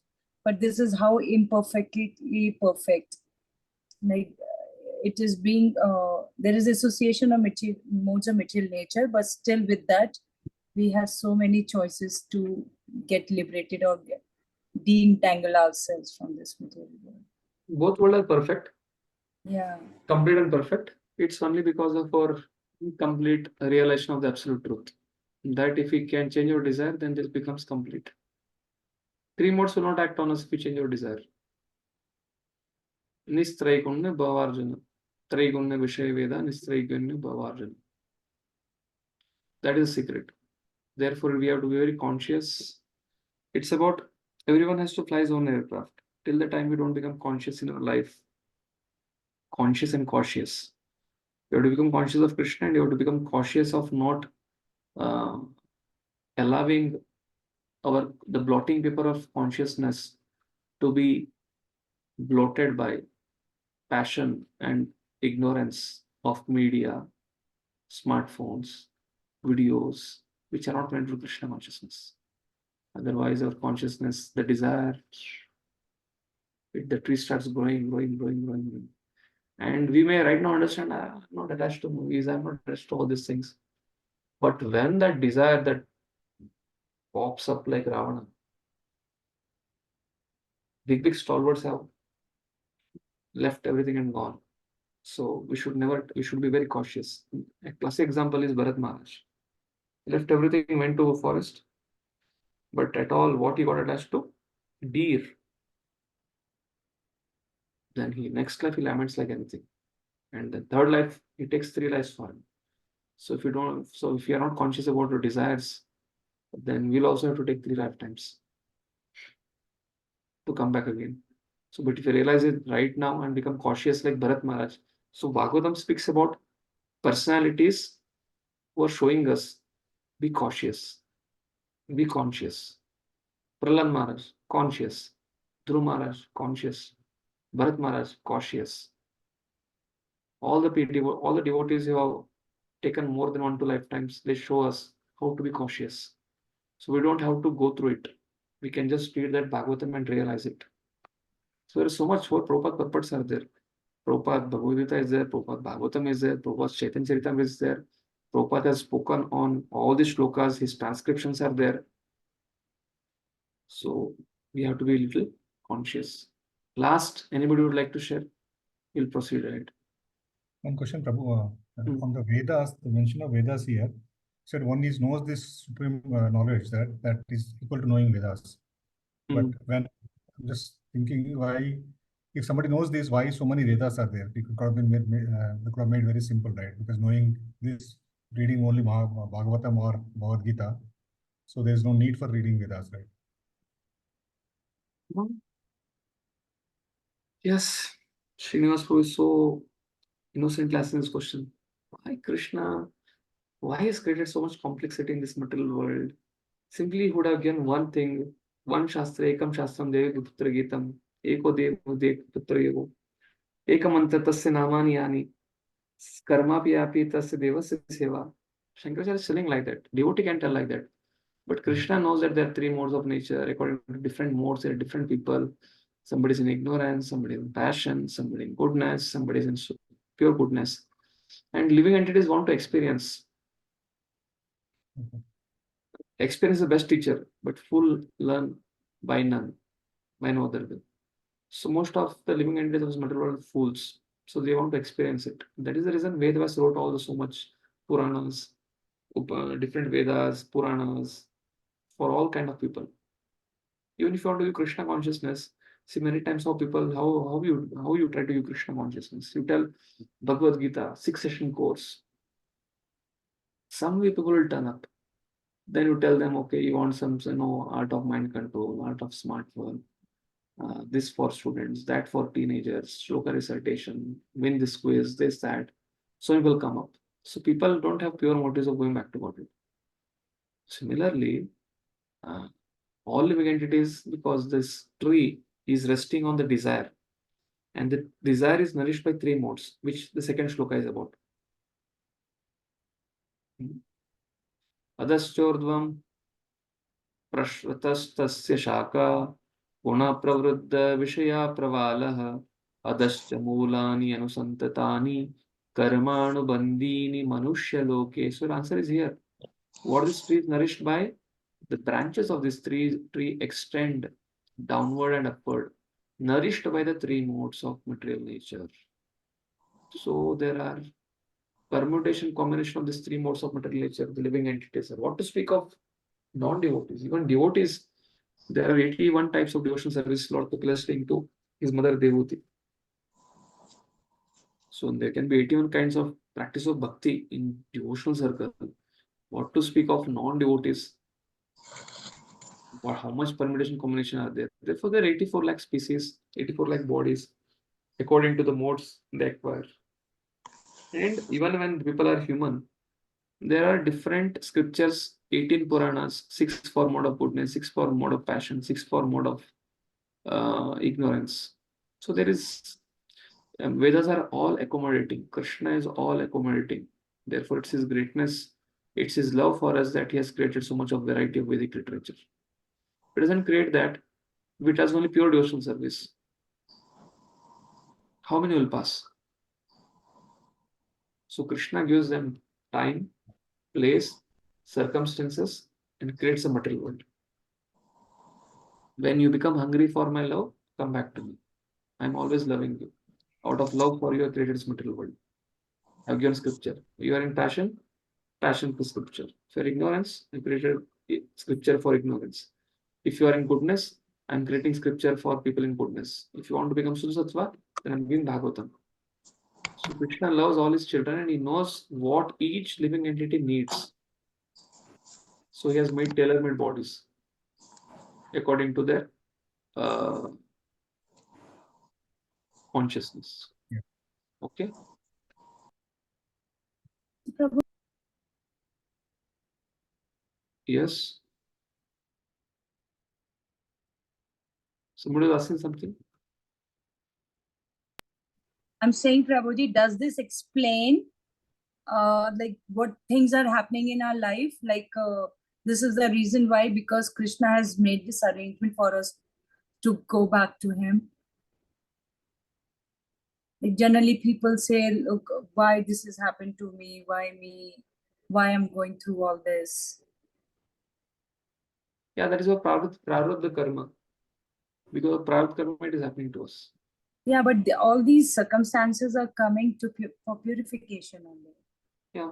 But this is how imperfectly perfect. Like it is being, there is association of modes of material nature, but still with that, we have so many choices to get liberated or de-entangle ourselves from this material world. Both worlds are perfect. Yeah. Complete and perfect. It's only because of our complete realization of the absolute truth, that if we can change our desire, then this becomes complete. Three modes will not act on us if we change our desire. Nistraigunne bhavarjana. Traigunne vishaya veda, nistraigunne bhavarjana. That is the secret. Therefore, we have to be very conscious. It's about everyone has to fly his own aircraft. Till the time we don't become conscious in our life, conscious and cautious. You have to become conscious of Krishna, and you have to become cautious of not allowing the blotting paper of consciousness to be bloated by passion and ignorance of media, smartphones, videos, which are not meant for Krishna consciousness. Otherwise, our consciousness, the desire, the tree starts growing. And we may right now understand, I'm not attached to movies, I'm not attached to all these things. But when that desire that pops up like Ravana, big stalwarts have left everything and gone. So we should be very cautious. A classic example is Bharat Maharaj. He left everything, went to a forest, but at all what he got attached to? Deer. Then next life he laments like anything. And the third life, he takes 3 lives for him. So if you are not conscious about your desires, then we'll also have to take 3 lifetimes to come back again. So, but if you realize it right now and become cautious like Bharat Maharaj. So Bhagavatam speaks about personalities who are showing us, be cautious, be conscious. Prahlad Maharaj, conscious. Dhruv Maharaj, conscious. Bharat Maharaj, cautious. All the devotees who have taken more than 1-2 lifetimes, they show us how to be cautious. So we don't have to go through it. We can just read that Bhagavatam and realize it. So there is so much more. Prabhupada purports are there. Prabhupada Bhagavadgita is there. Prabhupada Bhagavatam is there. Prabhupada Chaitanya Charitamrita is there. Prabhupada has spoken on all the shlokas. His transcriptions are there. So we have to be a little conscious. Last, anybody would like to share? We'll proceed ahead. One question, Prabhu. On the Vedas, the mention of Vedas here said one knows this supreme knowledge that is equal to knowing Vedas. But when I'm just thinking, why, if somebody knows this, why so many Vedas are there? It could have been made very simple, right? Because knowing this, reading only Bhagavatam or Bhagavadgita, so there's no need for reading Vedas, right? Yes, Srinivas Prabhu is so innocently asking this question. Why Krishna? Why has created so much complexity in this material world? Simply he would have given one thing, one Shastra, Ekam Shastram Devi Putra Gitam, Eko Devo Dev Putra Ego, Ekamantra Tasya Namani Yani, Karma Piyapi Tasya Devasya Seva, Shankaracharya is telling like that. Devotee can tell like that. But Krishna knows that there are three modes of nature. According to different modes, there are different people. Somebody is in ignorance, somebody is in passion, somebody in goodness, somebody is in pure goodness. And living entities want to experience. Experience is the best teacher, but fool learn by none, by no other way. So most of the living entities of this material world are fools. So they want to experience it. That is the reason Vedas wrote all the so much Puranas, different Vedas, Puranas, for all kind of people. Even if you want to do Krishna consciousness, see many times how people how you try to do Krishna consciousness. You tell Bhagavadgita 6-session course. Some people will turn up. Then you tell them, okay, you want some art of mind control, art of smartphone, this for students, that for teenagers, shloka recitation, win this quiz, this that. So it will come up. So people don't have pure motives of going back to God. Similarly, all living entities, because this tree is resting on the desire, and the desire is nourished by three modes, which the second shloka is about. Adaschordvam prashratastasya shaka guna pravruddha vishaya pravalah adascha mulani anusantatani karmanu bandini manushya loke. So the answer is here. What this tree is nourished by? The branches of this tree extend downward and upward, nourished by the three modes of material nature. So there are permutation, combination of these three modes of material nature, the living entities. What to speak of non-devotees? Even devotees, there are 81 types of devotional service Lord Kapila is saying to his mother Devoti. So there can be 81 kinds of practice of bhakti in devotional circle. What to speak of non-devotees? How much permutation combination are there? Therefore, there are 84 lakh species, 84 lakh bodies, according to the modes they acquire. And even when people are human, there are different scriptures, 18 Puranas, 6 for mode of goodness, 6 for mode of passion, 6 for mode of ignorance. So there is, Vedas are all accommodating. Krishna is all accommodating. Therefore, it's his greatness, it's his love for us that he has created so much of variety of Vedic literature. It doesn't create that, if it has only pure devotional service. How many will pass? So Krishna gives them time, place, circumstances, and creates a material world. When you become hungry for my love, come back to me. I'm always loving you. Out of love for you, I created this material world. I've given scripture. You are in passion, passion for scripture. For ignorance, I created scripture for ignorance. If you are in goodness, I'm creating scripture for people in goodness. If you want to become Susattva, then I'm giving Bhagavatam. So Krishna loves all his children and he knows what each living entity needs. So he has made tailor-made bodies according to their consciousness. Yeah. Okay. Prabhu, Yes. Somebody was asking something. I'm saying, Prabhuji, does this explain like what things are happening in our life? Like this is the reason why, because Krishna has made this arrangement for us to go back to him. Like generally people say, look, why this has happened to me? Why me? Why I'm going through all this? Yeah, that is what prarabdha karma. Because of prarabdha karma, it is happening to us. Yeah, but all these circumstances are coming to for purification only. Yeah.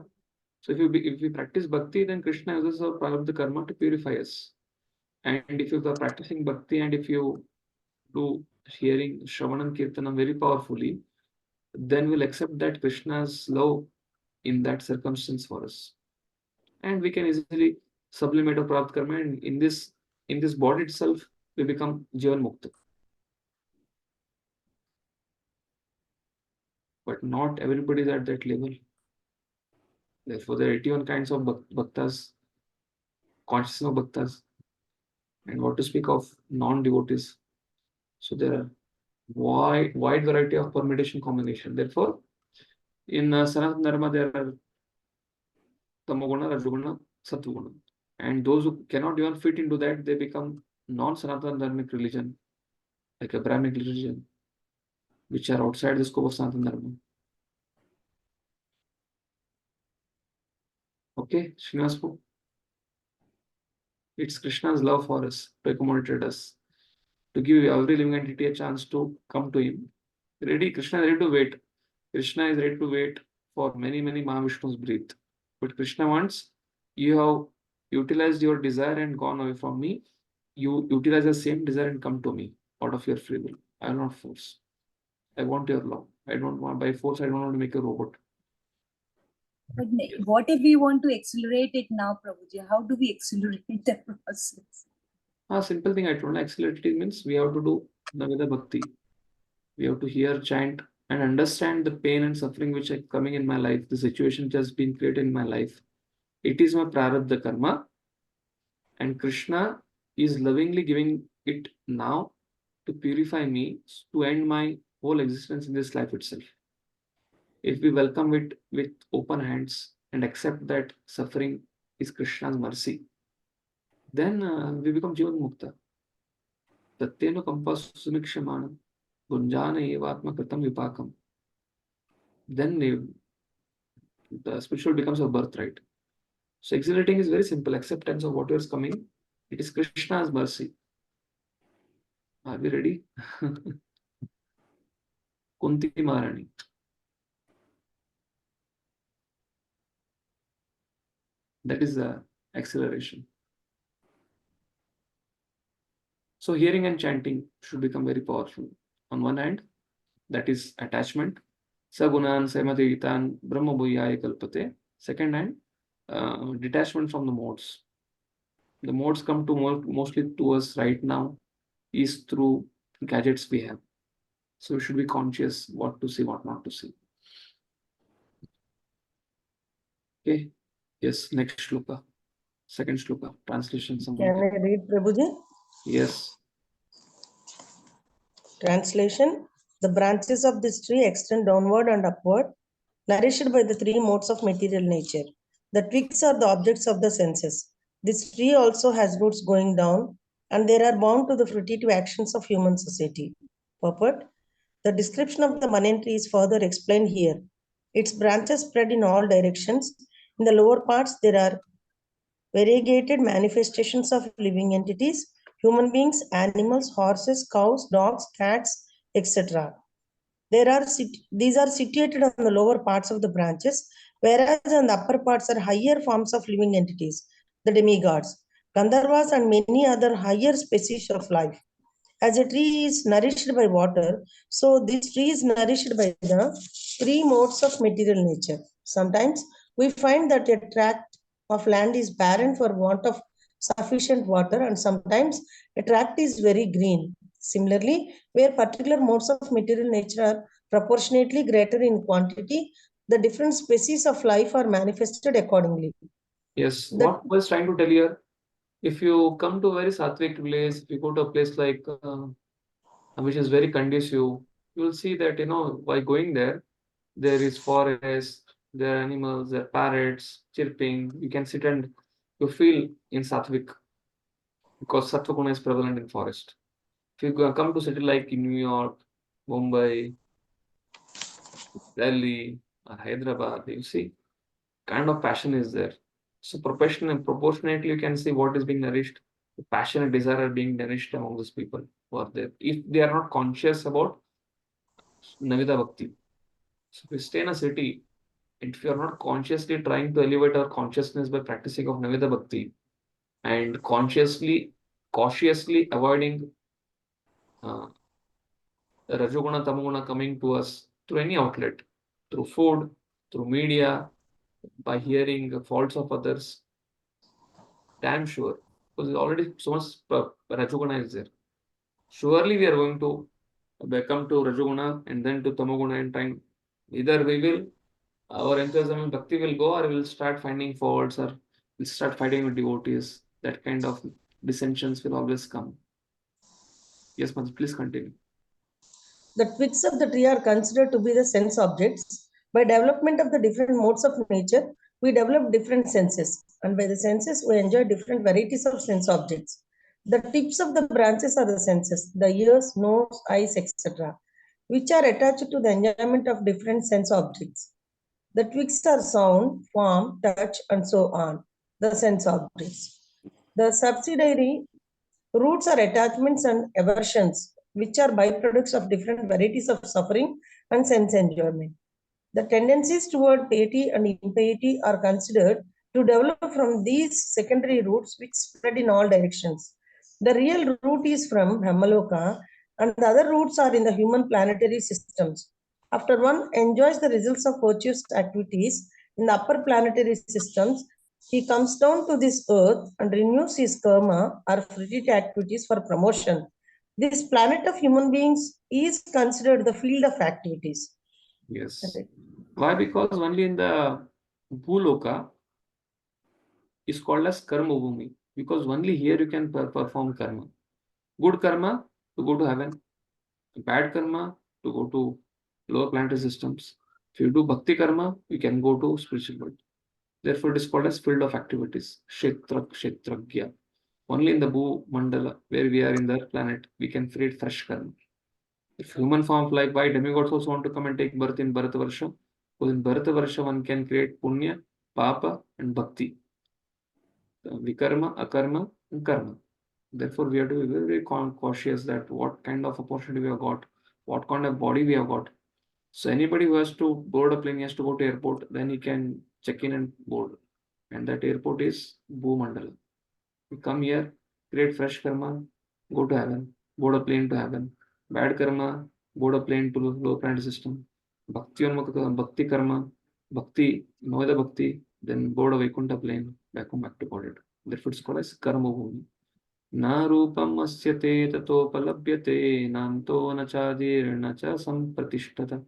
So if we practice bhakti, then Krishna uses our prarabdha karma to purify us. And if you are practicing bhakti and if you do hearing Shravanam Kirtanam very powerfully, then we'll accept that Krishna's love in that circumstance for us. And we can easily sublimate our prarabdha karma, and in this body itself, we become Jivan Mukta. But not everybody is at that level. Therefore, there are 81 kinds of bhaktas, consciousness of bhaktas, and what to speak of non-devotees. So there are wide variety of permutation combination. Therefore, in Sanatana Dharma, there are Tamoguna, Rajoguna, Satvaguna. And those who cannot even fit into that, they become non-Sanatana Dharmic religion, like a Brahminic religion, which are outside the scope of Sanatana Dharma. Okay, Srinivaspu. It's Krishna's love for us to accommodate us, to give every living entity a chance to come to him. Krishna is ready to wait. Krishna is ready to wait for many Mahavishnus breathe. But Krishna wants, you have utilized your desire and gone away from me. You utilize the same desire and come to me out of your free will. I will not force. I want your love. I don't want, by force, I don't want to make a robot. But what if we want to accelerate it now, Prabhuji? How do we accelerate the process? A simple thing I told, accelerating means we have to do Navida Bhakti. We have to hear, chant, and understand the pain and suffering which are coming in my life, the situation which has been created in my life. It is my prarabdha karma, and Krishna is lovingly giving it now to purify me, to end my whole existence in this life itself. If we welcome it with open hands and accept that suffering is Krishna's mercy, then we become Jivan Mukta. Tatyenu kampas sunikshamanam, gunjana evatma kritam vipakam. Then the spiritual becomes a birthright. So exhilarating is very simple, acceptance of whatever is coming. It is Krishna's mercy. Are we ready? Kunti Maharani. That is the acceleration. So hearing and chanting should become very powerful. On one hand, that is attachment. Sagunan Samaditan Brahma Bhuyaya Kalpate. Second hand, detachment from the modes. The modes come to mostly to us right now is through gadgets we have. So we should be conscious what to see, what not to see. Okay. Yes, next shloka. Second shloka. Translation. Can I read, Prabhuji? Yes. Translation. The branches of this tree extend downward and upward, nourished by the three modes of material nature. The twigs are the objects of the senses. This tree also has roots going down, and they are bound to the fruitive actions of human society. Purport. The description of the banyan tree is further explained here. Its branches spread in all directions. In the lower parts, there are variegated manifestations of living entities, human beings, animals, horses, cows, dogs, cats, etc. These are situated on the lower parts of the branches, whereas on the upper parts are higher forms of living entities, the demigods, Gandharvas, and many other higher species of life. As a tree is nourished by water, so this tree is nourished by the three modes of material nature. Sometimes we find that a tract of land is barren for want of sufficient water, and sometimes a tract is very green. Similarly, where particular modes of material nature are proportionately greater in quantity, the different species of life are manifested accordingly. Yes, what I was trying to tell you, if you come to a very sattvic place, if you go to a place like which is very conducive, you will see that, by going there is forest, there are animals, there are parrots chirping. You can sit and you feel in sattvic because sattva guna is prevalent in forest. If you come to city like in New York, Mumbai, Delhi, or Hyderabad, you see kind of passion is there. So proportionately, you can see what is being nourished. The passion and desire are being nourished among those people who are there. If they are not conscious about Navida Bhakti. So if we stay in a city, and if you are not consciously trying to elevate our consciousness by practicing of Navida Bhakti and cautiously avoiding Rajoguna, Tamoguna coming to us through any outlet, through food, through media, by hearing the faults of others, damn sure, because there's already so much Rajoguna is there. Surely we are going to come to Rajoguna and then to Tamoguna in time. Either our enthusiasm in Bhakti will go, or we'll start finding faults, or we'll start fighting with devotees. That kind of dissensions will always come. Yes, Manj, please continue. The twigs of the tree are considered to be the sense objects. By development of the different modes of nature, We develop different senses, and by the senses, we enjoy different varieties of sense objects. The tips of the branches are the senses, the ears, nose, eyes, etc., which are attached to the enjoyment of different sense objects. The twigs are sound, form, touch, and so on, the sense objects. The subsidiary roots are attachments and aversions, which are byproducts of different varieties of suffering and sense enjoyment. The tendencies toward piety and impiety are considered to develop from these secondary roots which spread in all directions. The real root is from Brahmaloka, and the other roots are in the human planetary systems. After one enjoys the results of virtuous activities in the upper planetary systems, he comes down to this earth and renews his karma or fruitive activities for promotion. This planet of human beings is considered the field of activities. Yes. Correct. Why? Because only in the Bhuloka is called as Karma Bhumi. Because only here you can perform karma. Good karma to go to heaven. Bad karma to go to lower planetary systems. If you do bhakti karma, you can go to spiritual world. Therefore, it is called as field of activities. Kshetra, Kshetragya. Only in the Bhu Mandala, where we are in the planet, we can create fresh karma. If human form of life, why demigods also want to come and take birth in Bharata Varsha? Because in Bharata Varsha, one can create punya, papa, and bhakti. Vikarma, akarma, and karma. Therefore, we have to be very, very cautious that what kind of opportunity we have got, what kind of body we have got. So anybody who has to board a plane, he has to go to airport, then he can check in and board. And that airport is Bhumandala. We come here, create fresh karma, go to heaven, board a plane to heaven. Bad karma, board a plane to low planet system. Bhakti karma, bhakti, know the bhakti, then board a Vaikuntha plane, back to body. Therefore, it's called as karma bhumi. Na rupam asyate tatopalabhyate nanto na chadirna cha sampratishtata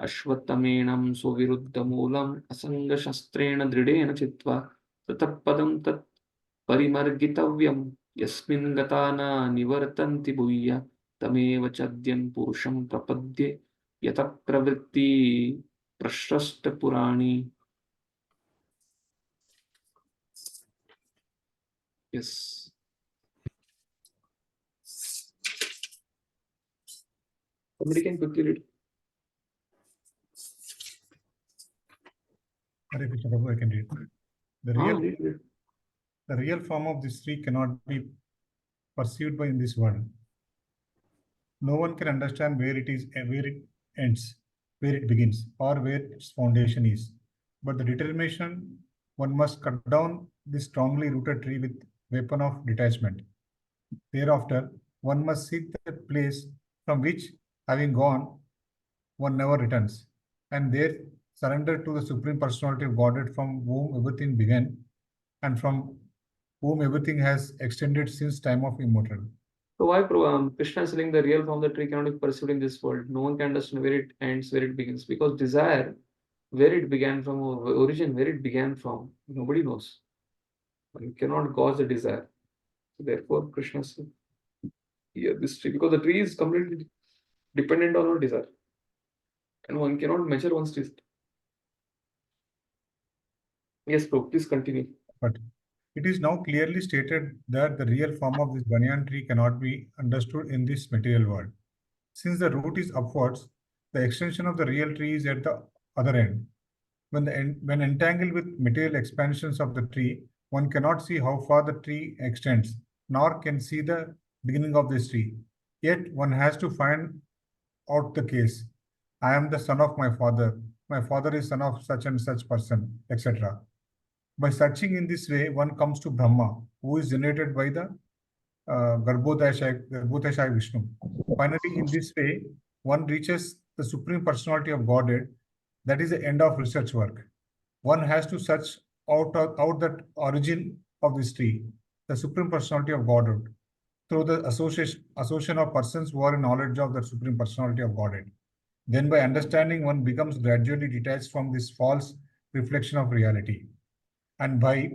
ashvattamenam suviruddhamulam asanga shastrena dridena chitva tatappadam tat परिमर्गितव्यं यस्मिन् गता न निवर्तन्ति भूय तमेव चद्यं पुरुषं प्रपद्ये यत प्रवृत्ति प्रशस्त पुराणी. Yes. Somebody can quickly read. Hare Krishna, Prabhu, I can read. Read. The real form of this tree cannot be perceived by in this world. No one can understand where it is, where it ends, where it begins, or where its foundation is. But the determination, one must cut down this strongly rooted tree with weapon of detachment. Thereafter, one must seek that place from which, having gone, one never returns, and there surrender to the Supreme Personality of Godhead from whom everything began, and from whom everything has extended since time of immortal. So why Krishna is saying the real form of the tree cannot be perceived in this world? No one can understand where it ends, where it begins, because desire, where it began from, origin, where it began from, nobody knows. You cannot cause the desire. So therefore, Krishna said, here this tree, because the tree is completely dependent on our desire, and one cannot measure one's desire. Yes, bro, please continue. But it is now clearly stated that the real form of this banyan tree cannot be understood in this material world. Since the root is upwards, the extension of the real tree is at the other end. When entangled with material expansions of the tree, one cannot see how far the tree extends, nor can see the beginning of this tree. Yet one has to find out the case. I am the son of my father is son of such and such person, etc. By searching in this way, one comes to Brahma, who is generated by the Garbhodaya Vishnu. Finally, in this way, one reaches the Supreme Personality of Godhead. That is the end of research work. One has to search out that origin of this tree, the Supreme Personality of Godhead, through the association of persons who are in knowledge of the Supreme Personality of Godhead. Then by understanding, one becomes gradually detached from this false reflection of reality. And by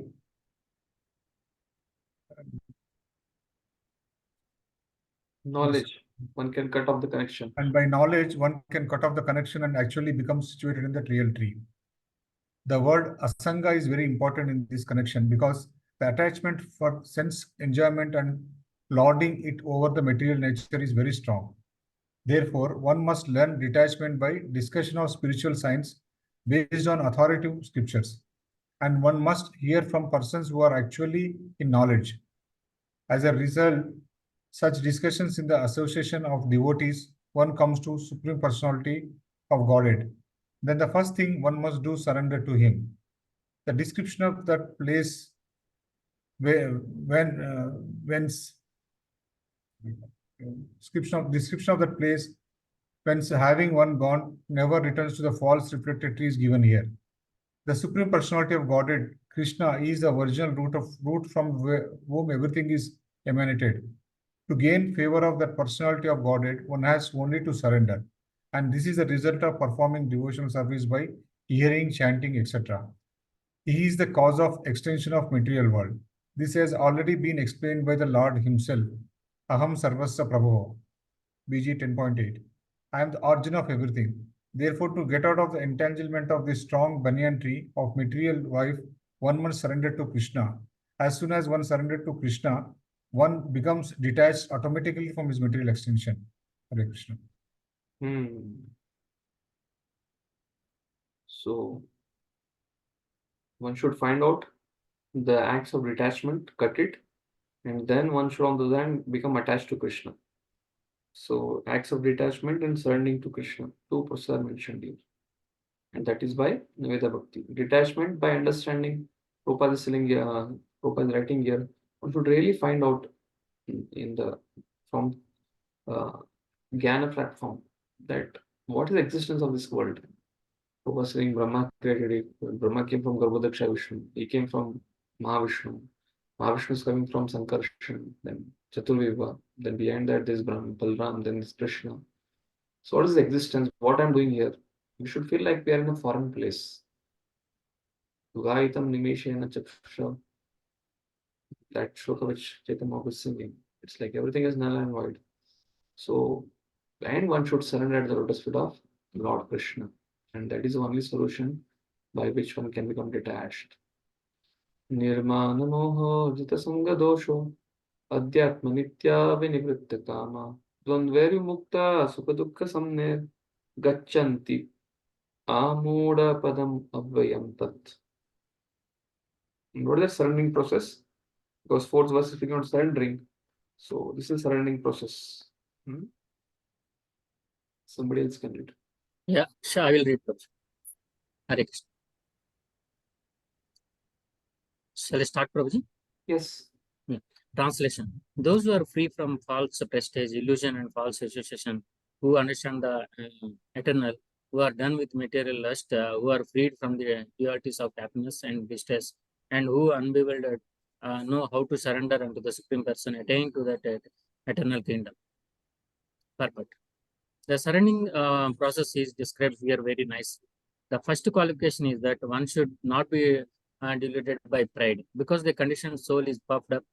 knowledge, one can cut off the connection. And by knowledge, one can cut off the connection and actually become situated in that real tree. The word asanga is very important in this connection because the attachment for sense enjoyment and lording it over the material nature is very strong. Therefore, one must learn detachment by discussion of spiritual science based on authoritative scriptures, and one must hear from persons who are actually in knowledge. As a result, such discussions in the association of devotees, one comes to Supreme Personality of Godhead. Then the first thing one must do surrender to Him. The description of that place whence description of that place whence having one gone never returns to the false reflected trees given here. The Supreme Personality of Godhead, Krishna, is the original root from whom everything is emanated. To gain favor of that personality of Godhead, one has only to surrender. And this is the result of performing devotional service by hearing, chanting, etc. He is the cause of extension of material world. This has already been explained by the Lord himself. Aham sarvasya prabho. BG 10.8. I am the origin of everything. Therefore, to get out of the entanglement of this strong banyan tree of material life, one must surrender to Krishna. As soon as one surrenders to Krishna, one becomes detached automatically from his material extension. Hare Krishna. So one should find out the acts of detachment, cut it, and then one should on the other hand become attached to Krishna. So acts of detachment and surrendering to Krishna, two processes are mentioned here. And that is by Niveda Bhakti. Detachment by understanding. Prabhupada is saying, Prabhupada is writing here, one should really find out from Jnana platform that what is the existence of this world. Prabhupada is saying Brahma created it. Brahma came from Garbhodaksha Vishnu. He came from Mahavishnu. Mahavishnu is coming from Sankarshan, then Chaturviva, then behind that there's Brahma, Balram, then there's Krishna. So what is the existence? What I'm doing here? We should feel like we are in a foreign place. Yugaitam Nimeshena Chakshusha. That shloka which Chaitanya Mahaprabhu is singing. It's like everything is null and void. So, and one should surrender at the lotus feet of Lord Krishna. And that is the only solution by which one can become detached. Nirmana moho jita sanga dosho adhyatma nitya vinivritta kama dvandveru mukta sukha dukkha samne gachanti amuda padam abvayam tat. What is the surrendering process? Because fourth verse is speaking about surrendering. So this is surrendering process. Somebody else can read. Yeah, sure, I will read. Hare Krishna. Shall I start, Prabhuji? Yes. Translation. Those who are free from false prestige, illusion, and false association, who understand the eternal, who are done with material lust, who are freed from the dualities of happiness and distress, and who unbewildered know how to surrender unto the Supreme Person, attain to that eternal kingdom. Perfect. The surrendering process is described here very nicely. The first qualification is that one should not be deluded by pride, because the conditioned soul is puffed up,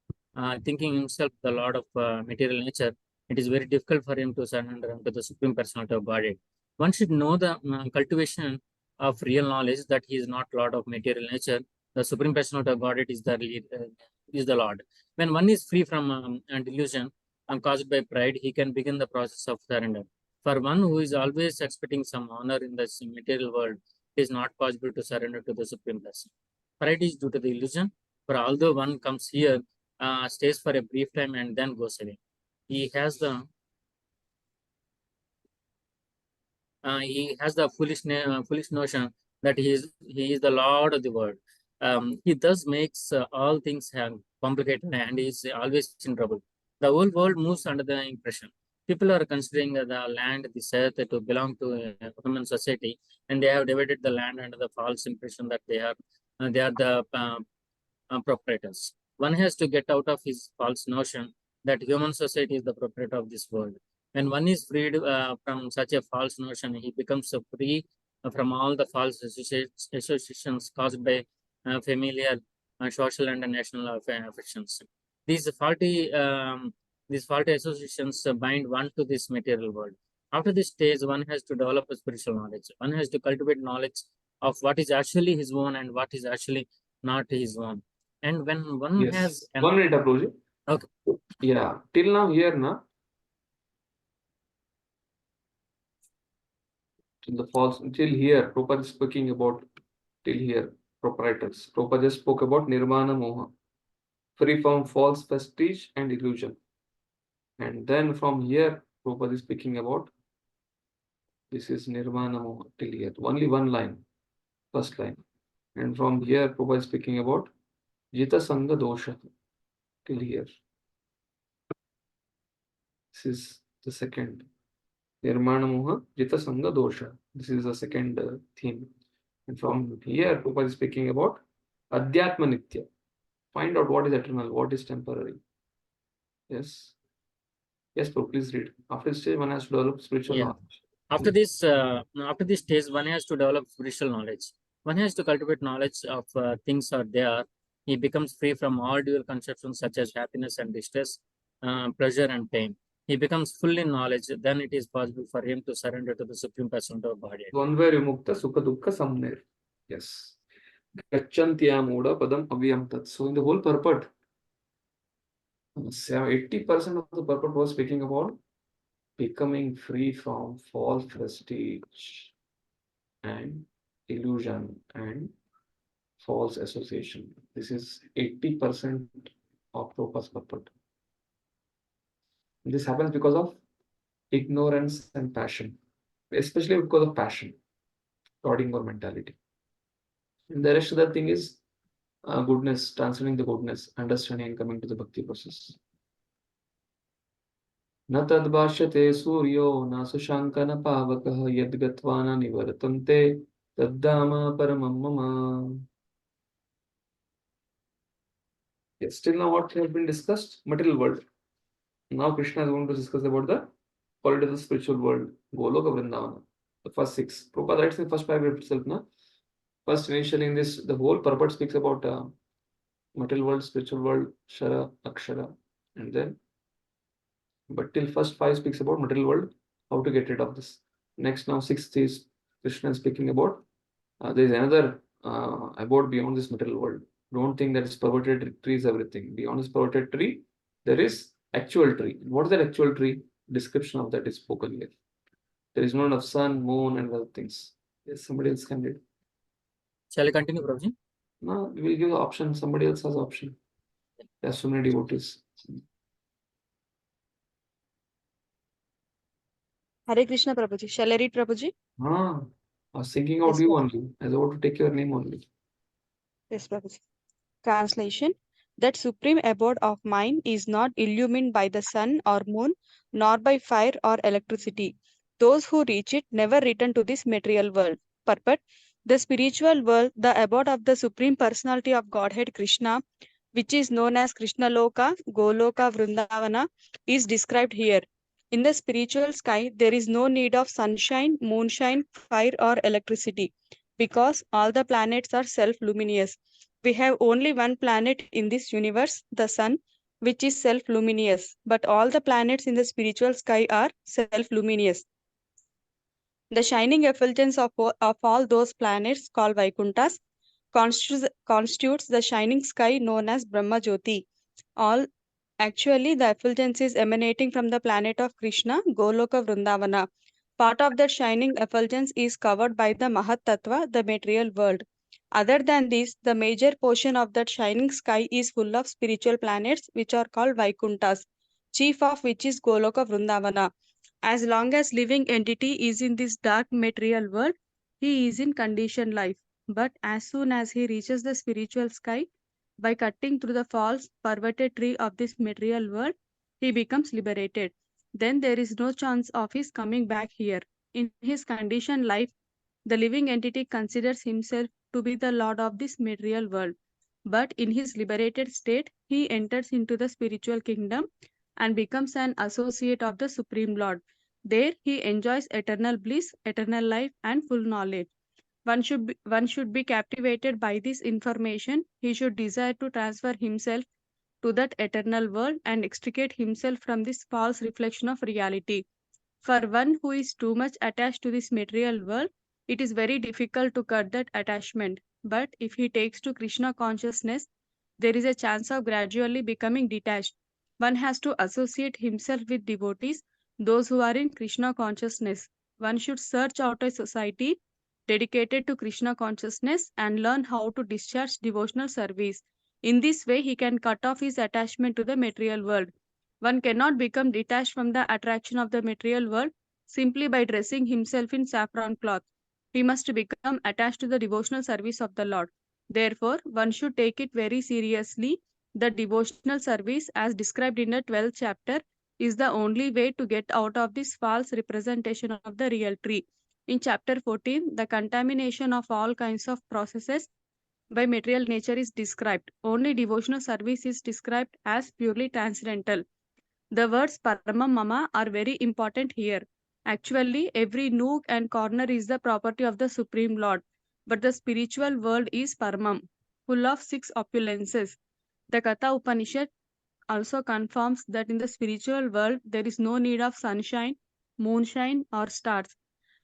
thinking himself the Lord of material nature. It is very difficult for him to surrender unto the Supreme Personality of Godhead. One should know the cultivation of real knowledge that he is not Lord of material nature. The Supreme Personality of Godhead is the Lord. When one is free from delusion caused by pride, he can begin the process of surrender. For one who is always expecting some honor in this material world, it is not possible to surrender to the Supreme Person. Pride is due to the illusion, for although one comes here, stays for a brief time and then goes away. He has the foolish notion that he is the Lord of the world. He thus makes all things complicated and is always in trouble. The whole world moves under the impression. People are considering the land, this earth, to belong to a human society, and they have divided the land under the false impression that they are the proprietors. One has to get out of his false notion that human society is the proprietor of this world. When one is freed from such a false notion, he becomes free from all the false associations caused by familial, social, and national affections. These faulty associations bind one to this material world. After this stage, one has to develop a spiritual knowledge. One has to cultivate knowledge of what is actually his own and what is actually not his own. And when one Yes. has 1 minute, Prabhuji. Okay. Yeah. Till now here, na. Till here, Prabhupada is speaking about till here, proprietors. Prabhupada just spoke about Nirvana Moha, free from false prestige and illusion. And then from here, Prabhupada is speaking about this is Nirvana Moha till here. Only one line, first line. And from here, Prabhupada is speaking about Jita Sangha Dosha till here. This is the second. Nirmana Moha Jita Sangha Dosha. This is the second theme. And from here, Prabhupada is speaking about Adhyatma Nitya. Find out what is eternal, what is temporary. Yes. Yes, Prabhu, please read. After this stage, one has to develop spiritual knowledge. After this stage, one has to develop spiritual knowledge. One has to cultivate knowledge of things are there. He becomes free from all dual conceptions such as happiness and distress, pleasure and pain. He becomes full in knowledge. Then it is possible for him to surrender to the Supreme Personality of Godhead. Dvandva Vimukta Sukha Dukkha Samner. Yes. Gacchantya Muda Padam Avyam Tat. So in the whole purport, 80% of the purport was speaking about becoming free from false prestige and illusion and false association. This is 80% of Prabhupada's purport. This happens because of ignorance and passion, especially because of passion, prodding or mentality. And the rest of the thing is goodness, transcending the goodness, understanding and coming to the bhakti process. न तद्भाष्यते सूर्यो न सुशांक न पावकः यद्गत्वा न निवर्तन्ते तद्धाम परमं मम. Yes, till now what has been discussed? Material world. Now Krishna is going to discuss about the quality of the spiritual world, Goloka Vrindavana. The first 6. Prabhupada writes in the first paragraph itself. Na? First, initially in this, the whole purport speaks about material world, spiritual world, Shara, Akshara, and then, but till first 5 speaks about material world, how to get rid of this. Next, now 6th is Krishna is speaking about there is another abode beyond this material world. Don't think that it's perverted tree is everything. Beyond this perverted tree, there is actual tree. What is that actual tree? Description of that is spoken here. There is no enough sun, moon, and other things. Yes, somebody else can read. Shall I continue, Prabhuji? No, we will give the option. Somebody else has option. There are so many devotees. Hare Krishna Prabhuji. Shall I read Prabhuji? I was thinking out Yes, you Prabhuji. only. I was about to take your name only. Yes, Prabhuji. Translation. That supreme abode of mine is not illumined by the sun or moon, nor by fire or electricity. Those who reach it never return to this material world. Purport. The spiritual world, the abode of the Supreme Personality of Godhead Krishna, which is known as Krishna Loka, Goloka, Vrindavana, is described here. In the spiritual sky, there is no need of sunshine, moonshine, fire, or electricity, because all the planets are self-luminous. We have only one planet in this universe, the sun, which is self-luminous, but all the planets in the spiritual sky are self-luminous. The shining effulgence of all those planets, called Vaikunthas, constitutes the shining sky known as Brahma Jyoti. Actually, the effulgence is emanating from the planet of Krishna, Goloka Vrindavana. Part of that shining effulgence is covered by the Mahat Tattva, the material world. Other than this, the major portion of that shining sky is full of spiritual planets, which are called Vaikunthas, chief of which is Goloka Vrindavana. As long as living entity is in this dark material world, he is in conditioned life. But as soon as he reaches the spiritual sky, by cutting through the false, perverted tree of this material world, he becomes liberated. Then there is no chance of his coming back here. In his conditioned life, the living entity considers himself to be the lord of this material world. But in his liberated state, he enters into the spiritual kingdom and becomes an associate of the Supreme Lord. There he enjoys eternal bliss, eternal life, and full knowledge. One should be captivated by this information. He should desire to transfer himself to that eternal world and extricate himself from this false reflection of reality. For one who is too much attached to this material world, it is very difficult to cut that attachment. But if he takes to Krishna consciousness, there is a chance of gradually becoming detached. One has to associate himself with devotees, those who are in Krishna consciousness. One should search out a society dedicated to Krishna consciousness and learn how to discharge devotional service. In this way, he can cut off his attachment to the material world. One cannot become detached from the attraction of the material world simply by dressing himself in saffron cloth. He must become attached to the devotional service of the Lord. Therefore, one should take it very seriously. The devotional service, as described in the 12th chapter, is the only way to get out of this false representation of the real tree. In chapter 14, the contamination of all kinds of processes by material nature is described. Only devotional service is described as purely transcendental. The words Paramam Mama are very important here. Actually, every nook and corner is the property of the Supreme Lord, but the spiritual world is Paramam, full of six opulences. The Katha Upanishad also confirms that in the spiritual world there is no need of sunshine, moonshine, or stars.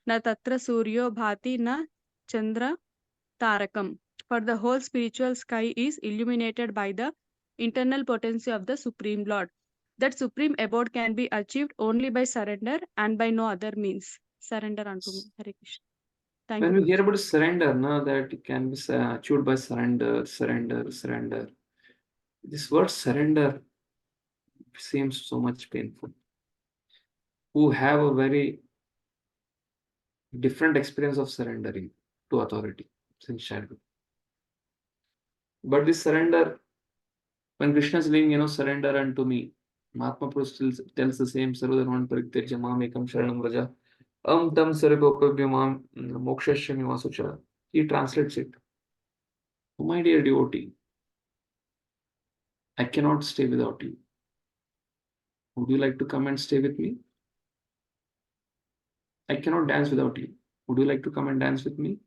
Na tatra suryo bhati na chandra tarakam. For the whole spiritual sky is illuminated by the internal potency of the Supreme Lord. That supreme abode can be achieved only by surrender and by no other means. Surrender unto me. Hare Krishna. Thank When you. we hear about surrender, no, that it can be achieved by surrender, surrender. This word surrender seems so much painful. Who have a very different experience of surrendering to authority since childhood. But this surrender, when Krishna is saying, surrender unto me, Mahatma Prabhu still tells the same, Sarvadharman Parityajya Mam Ekam Sharanam Vraja, Tam Sarvapapabhyo Mam Mokshasya Mivasucha. He translates it. Oh, my dear devotee, I cannot stay without you. Would you like to come and stay with me? I cannot dance without you. Would you like to come and dance with me?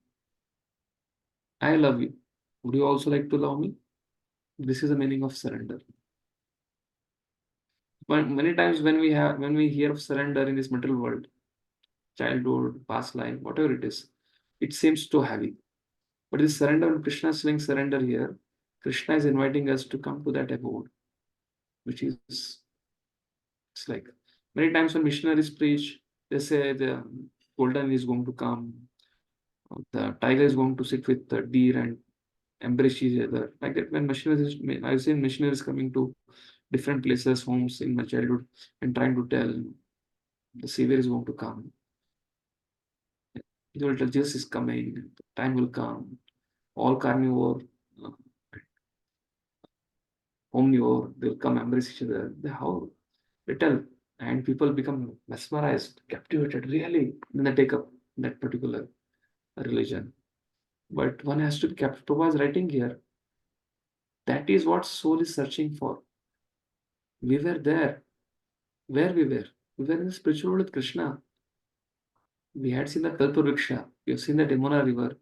I love you. Would you also like to love me? This is the meaning of surrender. But many times when we hear of surrender in this material world, childhood, past life, whatever it seems too heavy. But this surrender, when Krishna is saying surrender here, Krishna is inviting us to come to that abode, which is, it's like many times when missionaries preach, they say the golden is going to come, the tiger is going to sit with the deer and embrace each other. Like that, when missionaries, I've seen missionaries coming to different places, homes in my childhood, and trying to tell the Savior is going to come. He will tell Jesus is coming, time will come, all carnivore, uh, omnivore, they'll come embrace each other. How they tell, and people become mesmerized, captivated, really, then they take up that particular religion. But one has to be kept. Prabhupada is writing here. That is what soul is searching for. We were there. Where we were? We were in the spiritual world with Krishna. We had seen the Kalpa Vriksha. We have seen the Yamuna river.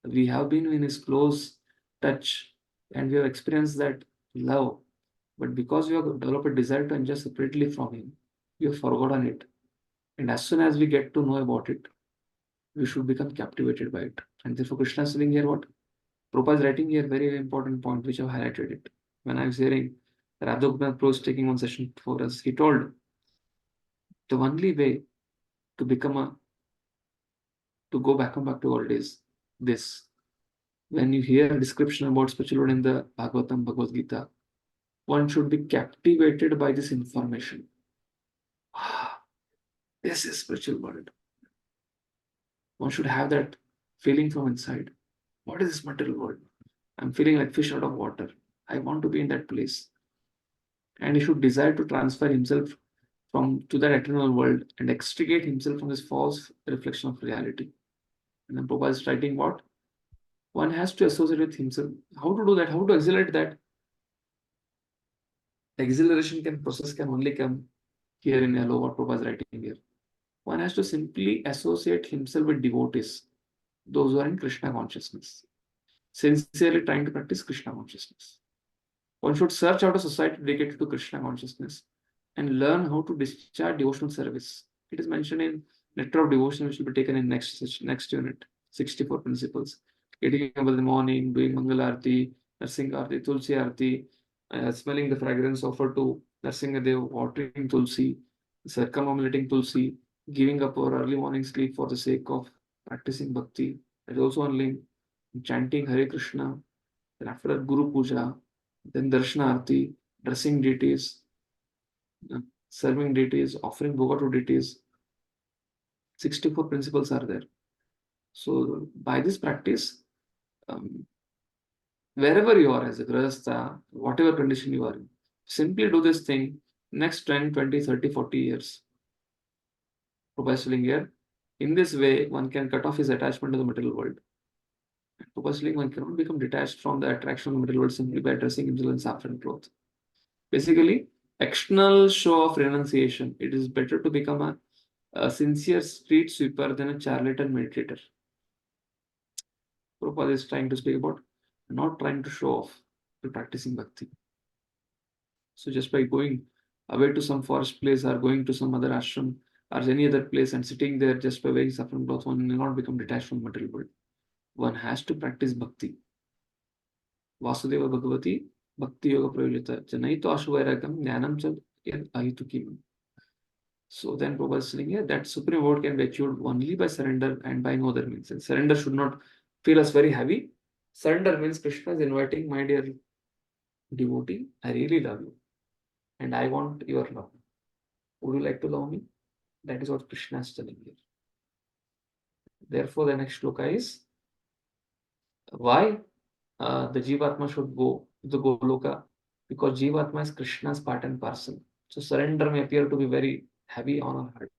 We have been in his close touch and we have experienced that love. But because we have developed a desire to enjoy separately from him, we have forgotten it. And as soon as we get to know about it, we should become captivated by it. And therefore, Krishna is saying here what? Prabhupada is writing here very, very important point, which I've highlighted it. When I was hearing Radha Gopinath Prabhu is taking one session for us, he told the only way to go back to old days, this. When you hear a description about spiritual world in the Bhagavatam, Bhagavadgita, one should be captivated by this information. This is spiritual world. One should have that feeling from inside. What is this material world? I'm feeling like fish out of water. I want to be in that place. And he should desire to transfer himself to that eternal world and extricate himself from this false reflection of reality. And then Prabhupada is writing what? One has to associate with himself. How to do that? How to exhilarate that? The exhilaration process can only come here in yellow, what Prabhupada is writing here. One has to simply associate himself with devotees, those who are in Krishna consciousness, sincerely trying to practice Krishna consciousness. One should search out a society dedicated to Krishna consciousness and learn how to discharge devotional service. It is mentioned in nectar of devotion, which will be taken in next unit, 64 principles. Getting up in the morning, doing Mangalarti, Narsingh Arti, Tulsi Arti, smelling the fragrance offered to Narsingadev, watering Tulsi, circumambulating Tulsi, giving up our early morning sleep for the sake of practicing bhakti. That is also one link. Chanting Hare Krishna, then after that Guru Puja, then Darshana Arti, dressing deities, serving deities, offering bhoga to deities. 64 principles are there. So by this practice, wherever you are as a grahastha, whatever condition you are in, simply do this thing next 10, 20, 30, 40 years. Prabhupada is telling here, in this way, one can cut off his attachment to the material world. Prabhupada is telling one cannot become detached from the attraction of the material world simply by dressing himself in saffron cloth. Basically, external show of renunciation. It is better to become a sincere street sweeper than a charlatan meditator. Prabhupada is trying to speak about not trying to show off, but practicing bhakti. So just by going away to some forest place or going to some other ashram or any other place and sitting there just by wearing saffron cloth, one will not become detached from the material world. One has to practice bhakti. Vasudeva Bhagavati Bhakti Yoga Prayojita Janaito Ashvairagam Jnanam Chad Ahitukim. So then Prabhupada is saying here that supreme word can be achieved only by surrender and by no other means. And surrender should not feel us very heavy. Surrender means Krishna is inviting, my dear devotee, I really love you. And I want your love. Would you like to love me? That is what Krishna is telling here. Therefore, the next shloka is why the Jivatma should go to the Goloka, because Jivatma is Krishna's part and parcel. So surrender may appear to be very heavy on our heart.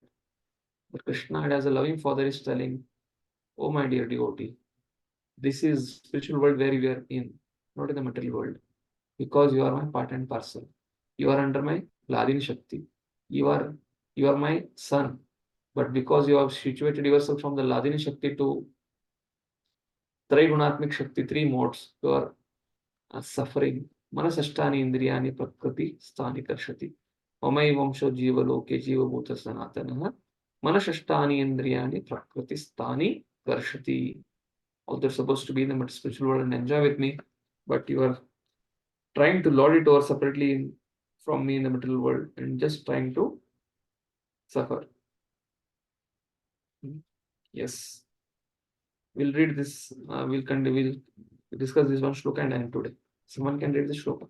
But Krishna, as a loving father, is telling, oh my dear devotee, this is spiritual world where we are in, not in the material world. Because you are my part and parcel. You are under my Ladini Shakti. You are my son. But because you have situated yourself from the Ladini Shakti to Trigunatmik Shakti, 3 modes, you are suffering. Manasashtani Indriyani Prakriti Sthani Karshati. Mamai Vamsho Jiva Loke Jiva Bhuta Sanatana. Manasashtani Indriyani Prakriti Sthani Karshati. Although you're supposed to be in the spiritual world and enjoy with me, but you are trying to lord it over separately from me in the material world and just trying to suffer. Yes. We'll read this, we'll discuss this one shloka and end today. Someone can read the shloka.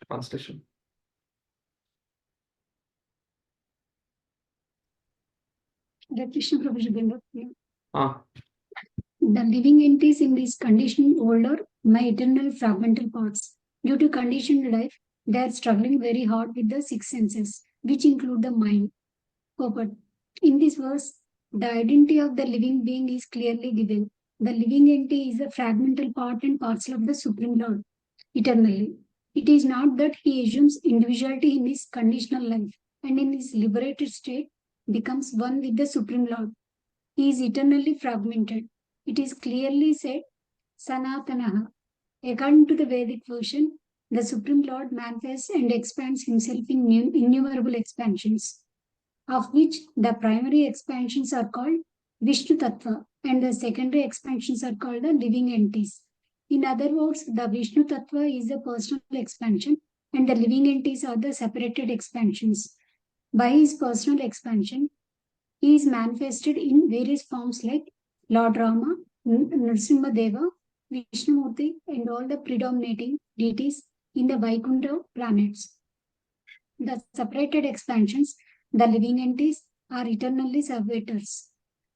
Translation. The living entities in this conditioned world are my eternal fragmental parts. Due to conditioned life, they are struggling very hard with the 6 senses, which include the mind. But in this verse, the identity of the living being is clearly given. The living entity is the fragmental part and parcel of the Supreme Lord, eternally. It is not that he assumes individuality in his conditional life and in his liberated state becomes one with the Supreme Lord. He is eternally fragmented. It is clearly said, Sanatanaha. According to the Vedic version, the Supreme Lord manifests and expands himself in innumerable expansions, of which the primary expansions are called Vishnu Tattva and the secondary expansions are called the living entities. In other words, the Vishnu Tattva is the personal expansion and the living entities are the separated expansions. By his personal expansion, he is manifested in various forms like Lord Rama, Nrsimha Deva, Vishnumurti, and all the predominating deities in the Vaikuntha planets. The separated expansions, the living entities, are eternally servitors.